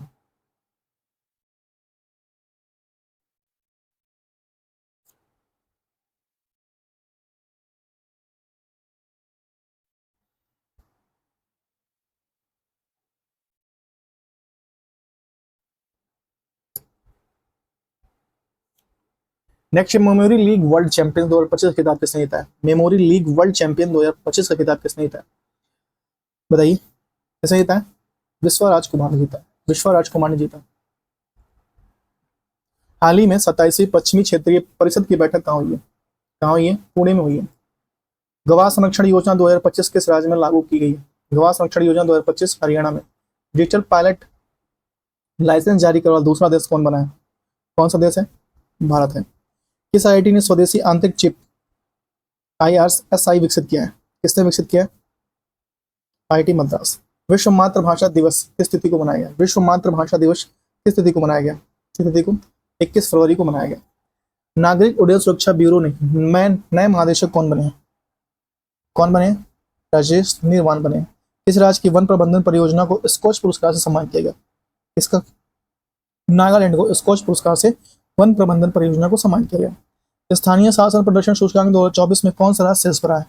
Next, memory league world champion 2025 का खिताब किसने जीता है, मेमोरी लीग वर्ल्ड चैंपियन 2025 का खिताब किसने जीता है, बताइए किसने जीता है, विश्वा राजकुमार ने जीता, विश्वा राजकुमार ने जीता। हाल ही में 27वीं पश्चिमी क्षेत्रीय परिषद की बैठक कहाँ हुई है, कहाँ हुई है, पुणे में हुई है। गवाह संरक्षण योजना 2025 किस राज्य में लागू की गई है, गवाह संरक्षण योजना 2025 हरियाणा में। डिजिटल पायलट लाइसेंस जारी करने वाला दूसरा देश कौन बना है, कौन सा देश है, भारत है। किस आईआईटी ने स्वदेशी आंतरिक चिप IRSI विकसित किया है, किसने विकसित किया है, आईआईटी मद्रास। विश्व मातृभाषा दिवस किस तिथि को मनाया गया, विश्व मातृभाषा दिवस किस तिथि को मनाया गया, किस तिथि को, 21 फरवरी को मनाया गया। नागरिक उड्डयन सुरक्षा ब्यूरो ने नए महानिदेशक कौन बने हैं, कौन बने, राजेश निर्वाण बने। किस राज्य की वन प्रबंधन परियोजना को स्कॉच पुरस्कार से सम्मानित किया गया, इसका, नागालैंड को स्कॉच पुरस्कार से वन प्रबंधन परियोजना को सम्मानित किया गया। स्थानीय शासन प्रदर्शन सूचकांक 2024 में कौन सा राज्य शीर्ष पर है,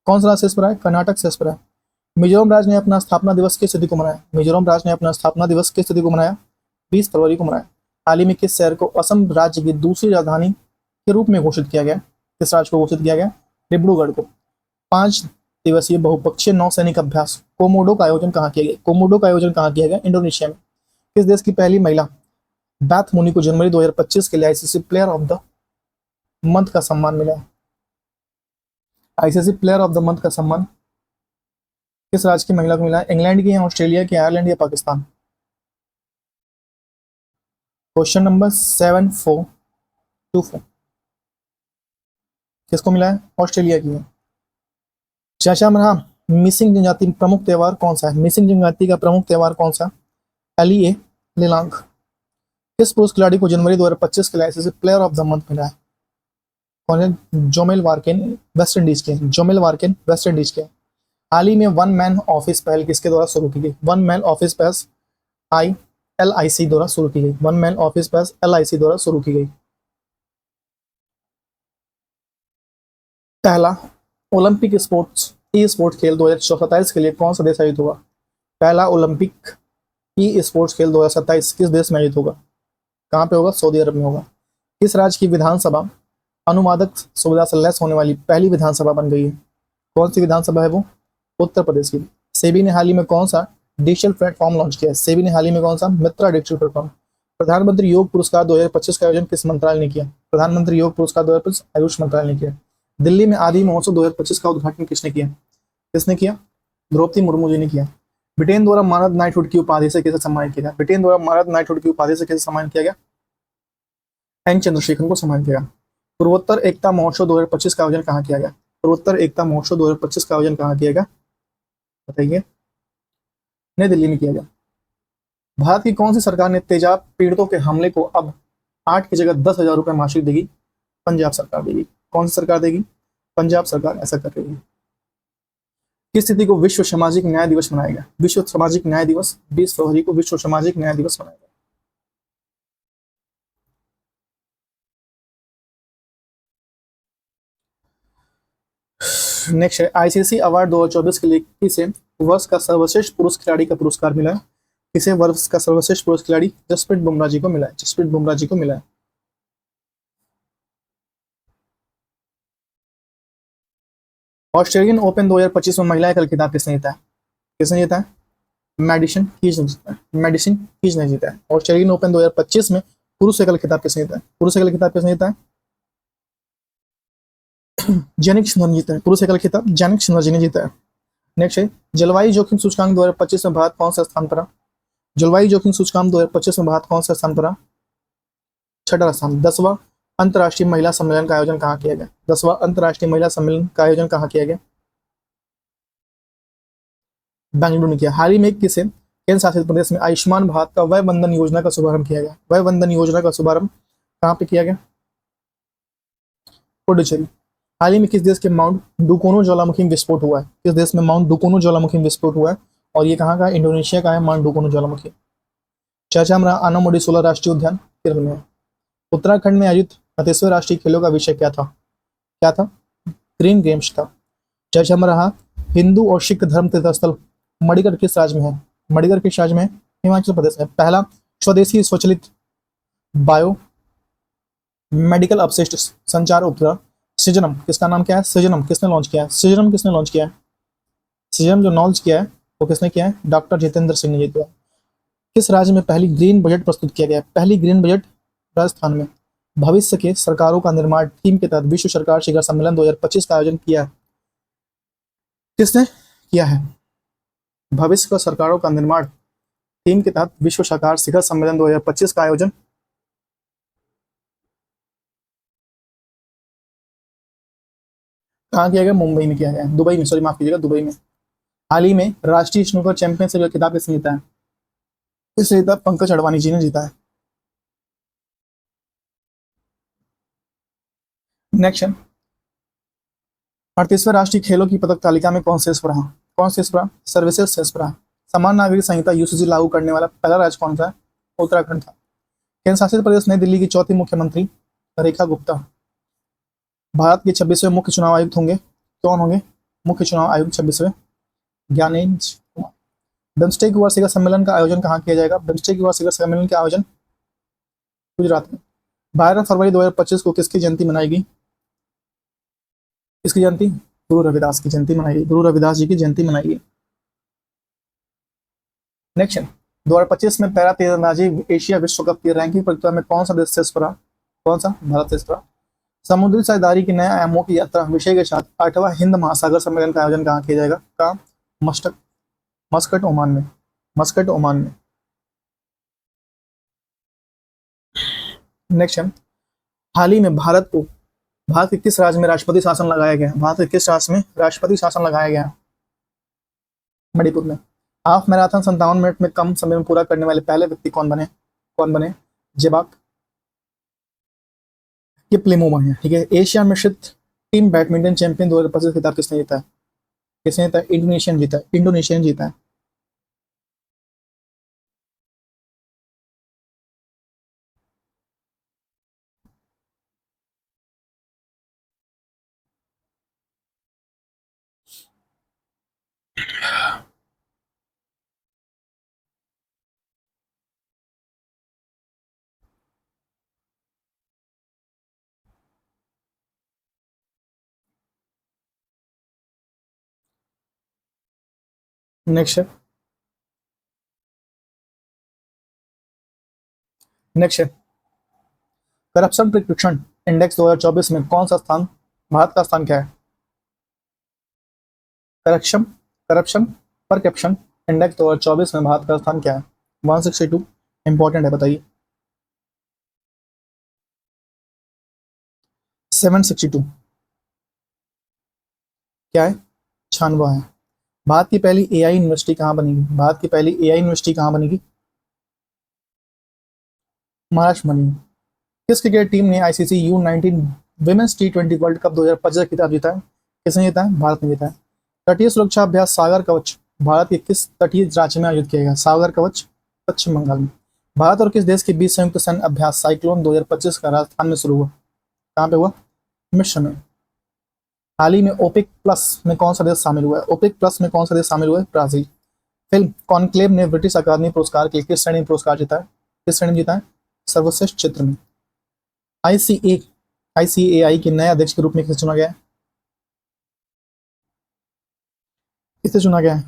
कौन सा राज्य शीर्ष पर है, कर्नाटक शीर्ष पर है। मिजोरम राज्य ने अपना स्थापना दिवस किस तिथि को मनाया, मिजोरम राज्य ने अपना स्थापना दिवस किस तिथि को मनाया, 20 फरवरी को मनाया। हाल ही में किस शहर को असम राज्य की दूसरी राजधानी के रूप में घोषित किया गया, किस राज्य को घोषित किया गया, डिब्रूगढ़ को। 5 दिवसीय बहुपक्षीय नौसैनिक अभ्यास कोमोडो का आयोजन कहाँ किया गया, कोमोडो का आयोजन कहाँ किया गया, इंडोनेशिया में। किस देश की पहली महिला बैथ मुनी को जनवरी 2025 के लिए ICC player of the month का सम्मान मिला, ICC player of the month का सम्मान किस राज्य की महिला को मिला, इंग्लैंड की या ऑस्ट्रेलिया की, आयरलैंड या पाकिस्तान। क्वेश्चन नंबर 7424 किसको मिला है, ऑस्ट्रेलिया की है। चाचा मना मिसिंग जनजाति प्रमुख त्योहार कौन सा है, मिसिंग जनजाति का प्रमुख त्योहार कौन सा, एलिए लिलांग। किस पुरुष खिलाड़ी को जनवरी 2025 के लिए ICC player of the month मिला है, कौन है, जोमेल वार्किन वेस्ट इंडीज के, जोमेल वार्किन वेस्ट इंडीज के। हाल ही में वन मैन ऑफिस पहल किसके द्वारा शुरू की गई, वन मैन ऑफिस पहल LIC द्वारा शुरू की गई, वन मैन ऑफिस पहल LIC द्वारा शुरू की गई। पहला ओलंपिक स्पोर्ट्स ई स्पोर्ट्स खेल 2027 के लिए कौन सा देश आयोजित होगा, पहला ओलंपिक ई स्पोर्ट्स खेल 2027 किस देश में आयोजित होगा, कहाँ पे होगा, सऊदी अरब में होगा। किस राज्य की विधानसभा अनुवादक सुविधा से लैस होने वाली पहली विधानसभा बन गई है, कौन सी विधानसभा है वो, उत्तर प्रदेश की। सेबी ने हाल ही में कौन सा डिजिटल प्लेटफॉर्म लॉन्च किया है, सेबी ने हाल ही में कौन सा मित्रा डिजिटल प्लेटफॉर्म प्रधानमंत्री योग पुरस्कार 2025 का आयोजन किस मंत्रालय ने किया? प्रधानमंत्री योग पुरस्कार 2025 आयुष मंत्रालय ने किया। दिल्ली में आदि महोत्सव 2025 का उद्घाटन किसने किया? किसने किया? द्रौपदी मुर्मू जी ने किया। ब्रिटेन द्वारा मानद नाइटहुड की उपाधि से कैसे सम्मानित किया गया? ब्रिटेन द्वारा मानद नाइटहुड की उपाधि से कैसे सम्मानित किया गया? एन चंद्रशेखर को सम्मानित किया गया। पूर्वोत्तर एकता महोत्सव 2025 का आयोजन कहाँ किया गया? पूर्वोत्तर एकता महोत्सव 2025 का आयोजन कहाँ किया गया? बताइए। नई दिल्ली में किया गया। भारत की कौन सी सरकार ने तेजाब पीड़ितों के हमले को अब 8 की जगह 10,000 रुपये मासिक देगी? पंजाब सरकार देगी। कौन सी सरकार देगी? पंजाब सरकार ऐसा कर रही है। किस तिथि को विश्व सामाजिक न्याय दिवस मनाया गया? विश्व सामाजिक न्याय दिवस 20 फरवरी को विश्व सामाजिक न्याय दिवस मनाया गया। नेक्स्ट है आईसीसी अवार्ड 2024 के लिए किसे वर्ष का सर्वश्रेष्ठ पुरुष खिलाड़ी का पुरस्कार मिला है? किसे वर्ष का सर्वश्रेष्ठ पुरुष खिलाड़ी? जसप्रीत बुमराह जी को मिला है। जसप्रीत बुमराह जी को मिला है। ऑस्ट्रेलियन ओपन 2025 में महिला एकल खिताब किसने जीता है? किसने जीता है? मेडिसन कीज ने जीता है। मेडिसन कीज ने जीता है। ऑस्ट्रेलियन ओपन 2025 में पुरुष एकल खिताब किसने जीता है? पुरुष एकल खिताब किसने जीता है? जैनिक सिन्हा ने जीता है। पुरुष एकल खिताब जैनिक सिन्हा जी ने जीता है। नेक्स्ट है जलवायु जोखिम सूचकांक 2025 में भारत कौन सा स्थान पर? जलवायु जोखिम सूचकांक 2025 में भारत कौन सा स्थान पर? छठा स्थान। 10वां अंतर्राष्ट्रीय महिला सम्मेलन का आयोजन कहाँ किया गया? 10वां अंतर्राष्ट्रीय महिला सम्मेलन का आयोजन कहाँ किया गया? बेंगलुरु ने किया। हाल ही में किसे केंद्र शासित प्रदेश में आयुष्मान भारत का वय वंदन योजना का शुभारंभ किया गया? वय वंदन योजना का शुभारंभ कहाँ पे किया गया? पुडुचेरी। हाल ही में किस देश के माउंट डुकोनो ज्वालामुखी में विस्फोट हुआ है? किस देश में माउंट डुकोनो ज्वालामुखी में विस्फोट हुआ है और ये कहाँ का है? इंडोनेशिया का है माउंट डुकोनो ज्वालामुखी। चाचामरा आनामुडी 16 राष्ट्रीय उद्यान केरल में है। उत्तराखंड में आयोजित 37वें राष्ट्रीय खेलों का विषय क्या था? क्या था? ग्रीन गेम्स था। चाचामरा हिंदू और सिख धर्म तीर्थ स्थल मणिगढ़ किस राज्य में है? मणिगढ़ किस राज्य में है? हिमाचल प्रदेश में। पहला स्वदेशी स्वचालित बायो मेडिकल अपशिष्ट संचार उपग्रह सृजनम किसका नाम क्या है? सृजनम किसने लॉन्च किया है? सृजनम किसने लॉन्च किया है? सृजनम जो लॉन्च किया है वो किसने किया है? डॉक्टर जितेंद्र सिंह ने किया। किस राज्य में पहली ग्रीन बजट प्रस्तुत किया गया? पहली ग्रीन बजट राजस्थान में। भविष्य के सरकारों का निर्माण थीम के तहत विश्व सरकार शिखर सम्मेलन 2025 का आयोजन किया है। किसने किया है? भविष्य का सरकारों का निर्माण थीम के तहत विश्व सरकार शिखर सम्मेलन 2025 का आयोजन कहाँ किया गया? मुंबई में किया गया। दुबई में, सॉरी माफ कीजिएगा, दुबई में। हाल ही में राष्ट्रीय स्नूकर चैंपियनशिप का खिताब किसने जीता है? इस खिताब पंकज अडवाणी जी ने जीता है। नेक्स्ट 38वें राष्ट्रीय खेलों की पदक तालिका में कौन शीर्ष पर रहा? कौन शीर्ष पर रहा? सर्विसेज शीर्ष पर रहा। समान नागरिक संहिता यूसीसी लागू करने वाला पहला राज्य कौन सा है? उत्तराखंड था। केंद्र शासित प्रदेश नई दिल्ली की चौथी मुख्यमंत्री रेखा गुप्ता भारत के 26वें मुख्य चुनाव आयुक्त होंगे। कौन होंगे मुख्य चुनाव आयुक्त 26वें? ज्ञानेन्द्र कुमार। बिम्स्टेक वार्षिक सम्मेलन का आयोजन कहाँ किया जाएगा? बिम्स्टेक वार्षिक सम्मेलन का आयोजन गुजरात में। 12 फरवरी 2025 को किसकी जयंती मनाएगी? किसकी जयंती? गुरु रविदास की जयंती मनाएगी। गुरु रविदास जी की जयंती मनाएगी। नेक्स्ट 2025 में पैरा तीरंदाजी एशिया विश्व कप की रैंकिंग प्रतियोगिता में कौन सा देश शीर्ष पर रहा? कौन सा? भारत शीर्ष पर। समुद्री साझेदारी की नए आयामों की यात्रा विषय के साथ 8वां हिंद महासागर सम्मेलन का आयोजन कहाँ किया जाएगा? कहाँ? मस्कट मस्कट ओमान में। मस्कट ओमान में। नेक्स्ट है हाल ही में भारत के किस राज्य में राष्ट्रपति शासन लगाया गया? भारत के किस राज्य में राष्ट्रपति शासन लगाया गया? मणिपुर में। हाफ मैराथन 57 मिनट में कम समय में पूरा करने वाले पहले व्यक्ति कौन बने? कौन बने? जेबाक किपलिमोमा है। ठीक है। एशिया मिश्रित टीम बैडमिंटन चैंपियन 2025 खिताब किसने जीता है? किसने जीता है? इंडोनेशियन जीता है। इंडोनेशियन जीता है। नेक्स्ट है नेक्स्ट है करप्शन प्रिस्क्रिप्शन इंडेक्स 2024 में कौन सा स्थान, भारत का स्थान क्या है? करप्शन करप्शन पर कैप्शन इंडेक्स 2024 में भारत का स्थान क्या है? 162 इंपॉर्टेंट है, बताइए। 762 क्या है? 96 है। भारत की पहली एआई यूनिवर्सिटी कहाँ बनेगी? भारत की पहली एआई यूनिवर्सिटी कहाँ बनेगी? महाराष्ट्र बनेगी। किस क्रिकेट टीम ने ICC U19 women's T20 world cup 2025 का खिताब जीता है? किसने जीता है? भारत ने जीता है। तटीय सुरक्षा अभ्यास सागर कवच भारत के किस तटीय राज्य में आयोजित किया गया? सागर कवच पश्चिम बंगाल में। भारत और किस देश के बीच संयुक्त सैन्य अभ्यास साइक्लोन 2025 का राजस्थान में शुरू हुआ? कहाँ पे हुआ? मिस्र में। हाल ही में ओपेक प्लस में कौन सा देश शामिल हुआ है? ओपेक प्लस में कौन सा देश शामिल हुआ है? ब्राजील। फिल्म कॉन्क्लेव ने ब्रिटिश अकादमी पुरस्कार के लिए किस श्रेणी में पुरस्कार जीता है? किस श्रेणी में जीता है? सर्वश्रेष्ठ चित्र में। आईसीए आईसीएआई के नए अध्यक्ष के रूप में किसे चुना गया है? किसे चुना गया है?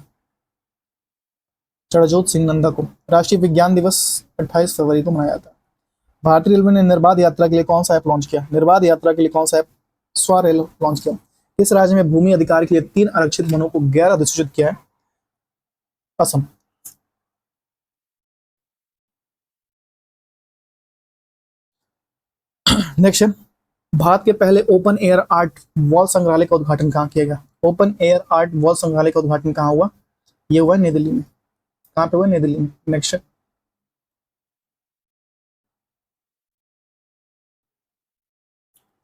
चरणजोत सिंह नंदा को। राष्ट्रीय विज्ञान दिवस 28 फरवरी को मनाया जाता है। भारतीय रेलवे ने निर्बाध यात्रा के लिए कौन सा ऐप लॉन्च किया? निर्बाध यात्रा के लिए कौन सा ऐप स्वरेल लॉन्च किया? किस राज्य में भूमि अधिकार के लिए 3 आरक्षित वनों को गैर अधिसूचित किया है? असम। नेक्स्ट है भारत के पहले ओपन एयर आर्ट वॉल संग्रहालय का उद्घाटन कहाँ किया गया? ओपन एयर आर्ट वॉल संग्रहालय का उद्घाटन कहाँ हुआ? ये हुआ नई दिल्ली में। कहाँ पे हुआ? नई दिल्ली में। नेक्स्ट,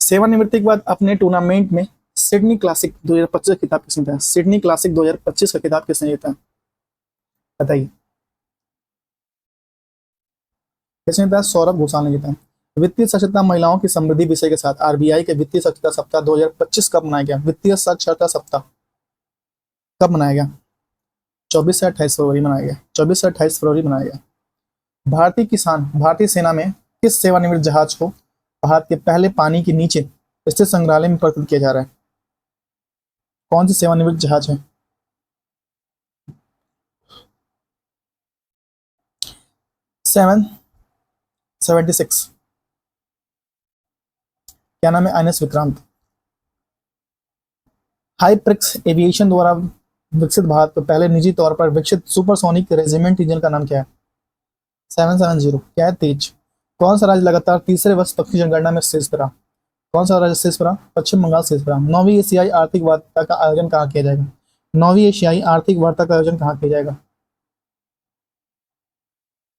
सेवानिवृत्ति के बाद अपने टूर्नामेंट में सिडनी क्लासिक 2025 का खिताब किसने जीता है? सिडनी क्लासिक 2025 का खिताब किसने जीता है? बताइए। किसने जीता है? सौरभ घोषाल ने जीता है। वित्तीय साक्षरता महिलाओं की समृद्धि विषय के साथ आरबीआई के वित्तीय साक्षरता सप्ताह 2025 कब मनाया गया? वित्तीय साक्षरता सप्ताह कब मनाया गया? 24 से 28 फरवरी मनाया गया। 24 से 28 फरवरी मनाया गया। भारतीय सेना में किस सेवानिवृत्त जहाज को भारत के पहले पानी के नीचे स्थित संग्रहालय में प्रस्तुत किया जा रहा है? कौन सी सेवानिवृत्त जहाज है? 776। क्या नाम है? INS विक्रांत। हाईप्रिक्स एविएशन द्वारा विकसित भारत के पहले निजी तौर पर विकसित सुपरसोनिक रेजिमेंट इंजन का नाम क्या है? 770। क्या है? तेज। कौन सा राज्य लगातार तीसरे वर्ष पक्षी जनगणना में शीर्ष पर रहा? कौन सा राज्य शीर्ष पर रहा? पश्चिम बंगाल शीर्ष पर रहा। 9वीं एशियाई आर्थिक वार्ता का आयोजन कहाँ किया जाएगा? 9वीं एशियाई आर्थिक वार्ता का आयोजन कहाँ किया जाएगा?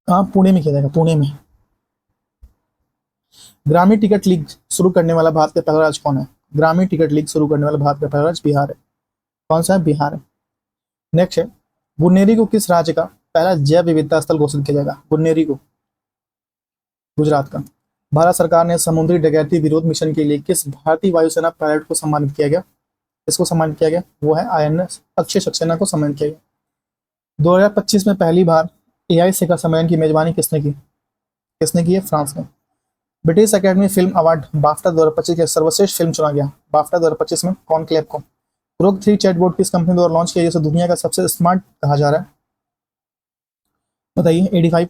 कहाँ? पुणे में किया जाएगा। पुणे में। ग्रामीण टिकट लीग शुरू करने वाला भारत का पहला राज्य कौन है? ग्रामीण टिकट लीग शुरू करने वाला भारत का पहला राज्य बिहार है। कौन सा है? बिहार है। नेक्स्ट है गुन्नेरी को किस राज्य का पहला जैव विविधता स्थल घोषित किया जाएगा? गुन्नेरी को गुजरात का। भारत सरकार ने समुद्री डकैती विरोध मिशन के लिए किस भारतीय वायुसेना पायलट को सम्मानित किया गया? इसको सम्मानित किया गया? वो है INS अक्षय सक्सेना को सम्मानित किया गया। 2025 में पहली बार AI शिखर सम्मेलन की मेजबानी किसने की? किसने की है? फ्रांस ने। British academy film award BAFTA 2025 के सर्वश्रेष्ठ फिल्म चुना गया बाफ्टा 2025 में कॉन्क्लेव को। ग्रोक 3 चैटबॉट किस कंपनी द्वारा लॉन्च किया जिसे दुनिया का सबसे स्मार्ट कहा जा रहा है? बताइए। 85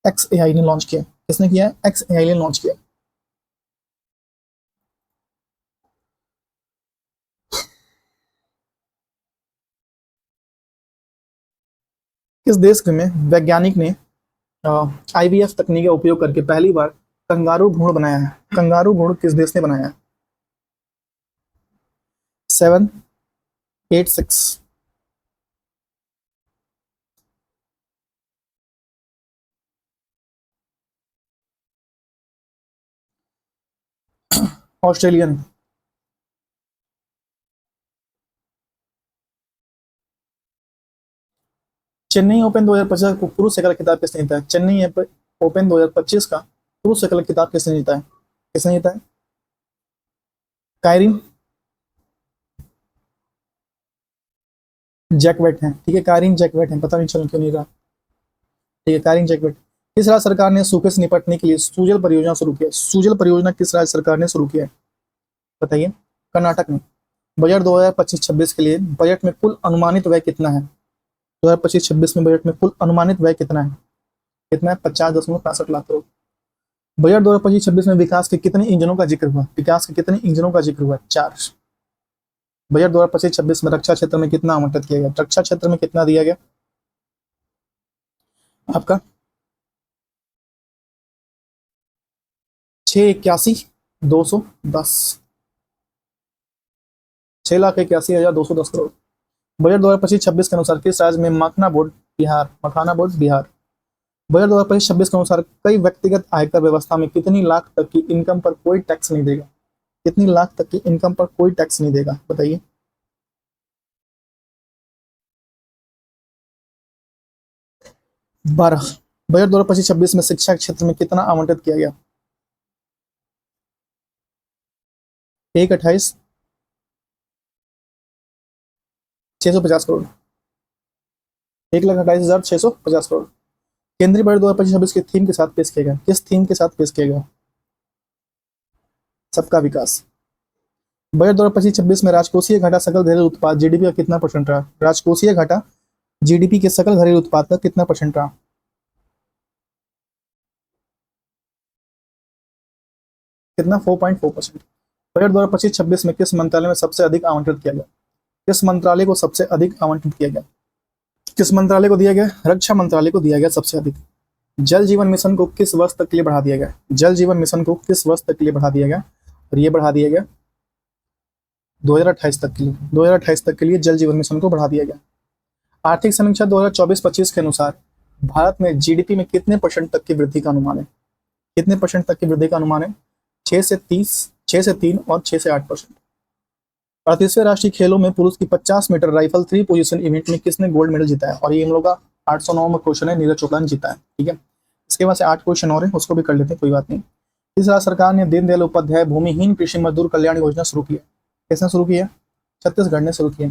XAI ने लॉन्च किया। किसने किया है? XAI ने लॉन्च किया। किस देश में वैज्ञानिक ने IVF तकनीक का उपयोग करके पहली बार कंगारू भ्रूण बनाया है? कंगारू भ्रूण किस देश ने बनाया है? 786। ऑस्ट्रेलियन। चेन्नई ओपन 2025 को पुरुष एकल खिताब किसने जीता है? चेन्नई ओपन 2025 का पुरुष एकल खिताब किसने जीता है? किसने जीता है? कायरिन जैकवेट है। ठीक है, कायरिन जैकवेट है। पता नहीं चल क्यों नहीं रहा। ठीक है, कायरिन जैकवेट। किस राज्य सरकार ने सूखे से निपटने के लिए सुजल परियोजना शुरू किया? सुजल परियोजना किस राज्य सरकार ने शुरू किया है? बताइए। कर्नाटक में। बजट 2025-26 के लिए बजट में कुल अनुमानित व्यय कितना है? 2025-26 में बजट में कुल अनुमानित व्यय कितना है? कितना है? 50.65 लाख करोड़। बजट 2025-26 में विकास के कितने इंजनों का जिक्र हुआ? विकास के कितने इंजनों का जिक्र हुआ? 4। बजट 2025-26 में रक्षा क्षेत्र में कितना आवंटित किया गया? रक्षा क्षेत्र में कितना दिया गया आपका? 681,210, 6,81,210 करोड़। बजट 2025-26 के अनुसार किस राज्य में मखना बोर्ड बिहार, मखाना बोर्ड बिहार। बजट 2025-26 के अनुसार कई व्यक्तिगत आयकर व्यवस्था में कितनी लाख तक की इनकम पर कोई टैक्स नहीं देगा? कितनी लाख तक की इनकम पर कोई टैक्स नहीं देगा, बताइए। 12। बजट 2025-26 में शिक्षा क्षेत्र में कितना आवंटित किया गया? 1,28,650 करोड़, 1,28,650 करोड़। केंद्रीय बजट 2025-26 के थीम के साथ पेश किया गया, किस थीम के साथ पेश किया गया? सबका विकास। बजट 2025-26 में राजकोषीय घाटा सकल घरेलू उत्पाद जीडीपी का कितना परसेंट रहा? राजकोषीय घाटा जीडीपी के सकल घरेलू उत्पाद का कितना परसेंट रहा? कितना? 4.4%। बजट 2025-26 में किस मंत्रालय में सबसे अधिक आवंटित किया गया? किस मंत्रालय को सबसे अधिक आवंटित किया गया? किस मंत्रालय को दिया गया? रक्षा मंत्रालय को दिया गया सबसे अधिक। जल जीवन मिशन को किस वर्ष तक के लिए बढ़ा दिया गया? जल जीवन मिशन को किस वर्ष तक के लिए बढ़ा दिया गया? और ये बढ़ा दिया गया 2028 तक के लिए। 2028 तक के लिए जल जीवन मिशन को बढ़ा दिया गया। आर्थिक समीक्षा 2024-25 के अनुसार भारत में जीडीपी में कितने परसेंट तक की वृद्धि का अनुमान है? कितने परसेंट तक की वृद्धि का अनुमान है? 6 से 3 और 6 से 8%। 38वें राष्ट्रीय खेलों में पुरुष की 50 मीटर राइफल 3 पोजीशन इवेंट में किसने गोल्ड मेडल जीता है? और ये हम लोग का 809 में क्वेश्चन है, नीरज चोपड़ा ने जीता है। ठीक है, इसके बाद से 8 क्वेश्चन और है, उसको भी कर लेते हैं, कोई बात नहीं। इस राज्य सरकार ने दीनदयाल उपाध्याय भूमिहीन कृषि मजदूर कल्याण योजना शुरू की है। किसने शुरू की है? छत्तीसगढ़ ने शुरू की है।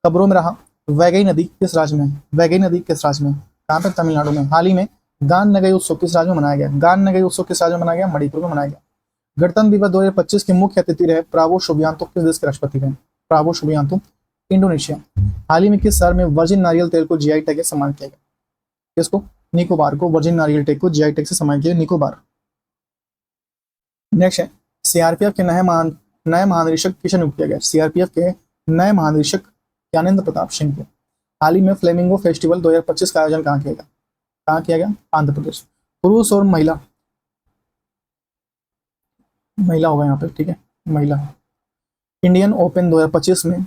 खबरों में रहा वैगई नदी किस राज्य में है? वैगई नदी किस राज्य में? कहाँ पे? तमिलनाडु में। हाल ही में गान नगई उत्सव किस राज्य में मनाया गया? गान नगई उत्सव किस राज्य में मनाया गया? मणिपुर में मनाया गया। गणतंत्र दिवस 2025 के मुख्य अतिथि रहे प्राबो सुबियांतो किस देश के राष्ट्रपति रहे? प्राबो सुबियांतो इंडोनेशिया। हाल ही में किस शहर में वर्जिन नारियल तेल को जीआई टैग से सम्मानित किया गया? किसको? निकोबार को वर्जिन नारियल तेल को जीआई टैग से सम्मानित किया, निकोबार। नेक्स्ट है सीआरपीएफ के नए महानिरीक्षक किसे नियुक्त किया गया? सीआरपीएफ के नए महानिरीक्षक ज्ञानेंद्र प्रताप सिंह को। हाल ही में फ्लेमिंगो फेस्टिवल 2025 का आयोजन कहाँ किया गया? कहाँ किया गया? आंध्र प्रदेश। पुरुष और महिला होगा यहाँ पे, ठीक है, महिला। इंडियन ओपन 2025 में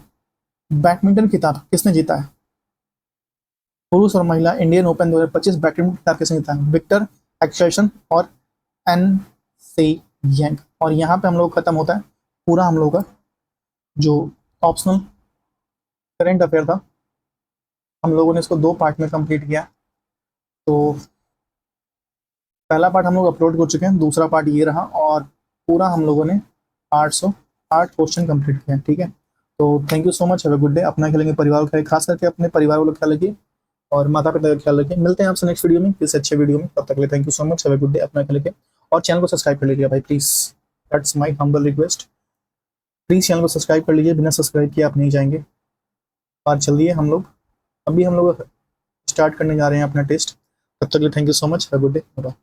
बैडमिंटन खिताब किसने जीता है? पुरुष और महिला इंडियन ओपन 2025 बैडमिंटन खिताब किसने जीता है? विक्टर एक्सेल्सन और एन सी यंग। और यहाँ पे हम लोग खत्म होता है पूरा हम लोग का जो ऑप्शनल करंट अफेयर था। हम लोगों ने इसको 2 पार्ट में कंप्लीट किया। तो पहला पार्ट हम लोग अपलोड कर चुके हैं, दूसरा पार्ट ये रहा, और पूरा हम लोगों ने 808 क्वेश्चन कंप्लीट किए हैं। ठीक है, तो thank you so much, have a good day. अपना ख्याल रखिए, परिवार का खास करके अपने परिवार वालों का ख्याल रखिए और माता पिता का ख्याल रखिए। मिलते हैं आपसे नेक्स्ट वीडियो में किसी अच्छे वीडियो में, तब तक के लिए thank you so much, have a good day. अपना ख्याल रखिए और चैनल को सब्सक्राइब कर लीजिए भाई please, that's my humble request. Please channel को सब्सक्राइब कर लीजिए, बिना सब्सक्राइब किए आप नहीं जाएंगे। और चलिए हम लोग अभी स्टार्ट करने जा रहे हैं अपना टेस्ट। तब तक के लिए thank you so much, have a good day, bye.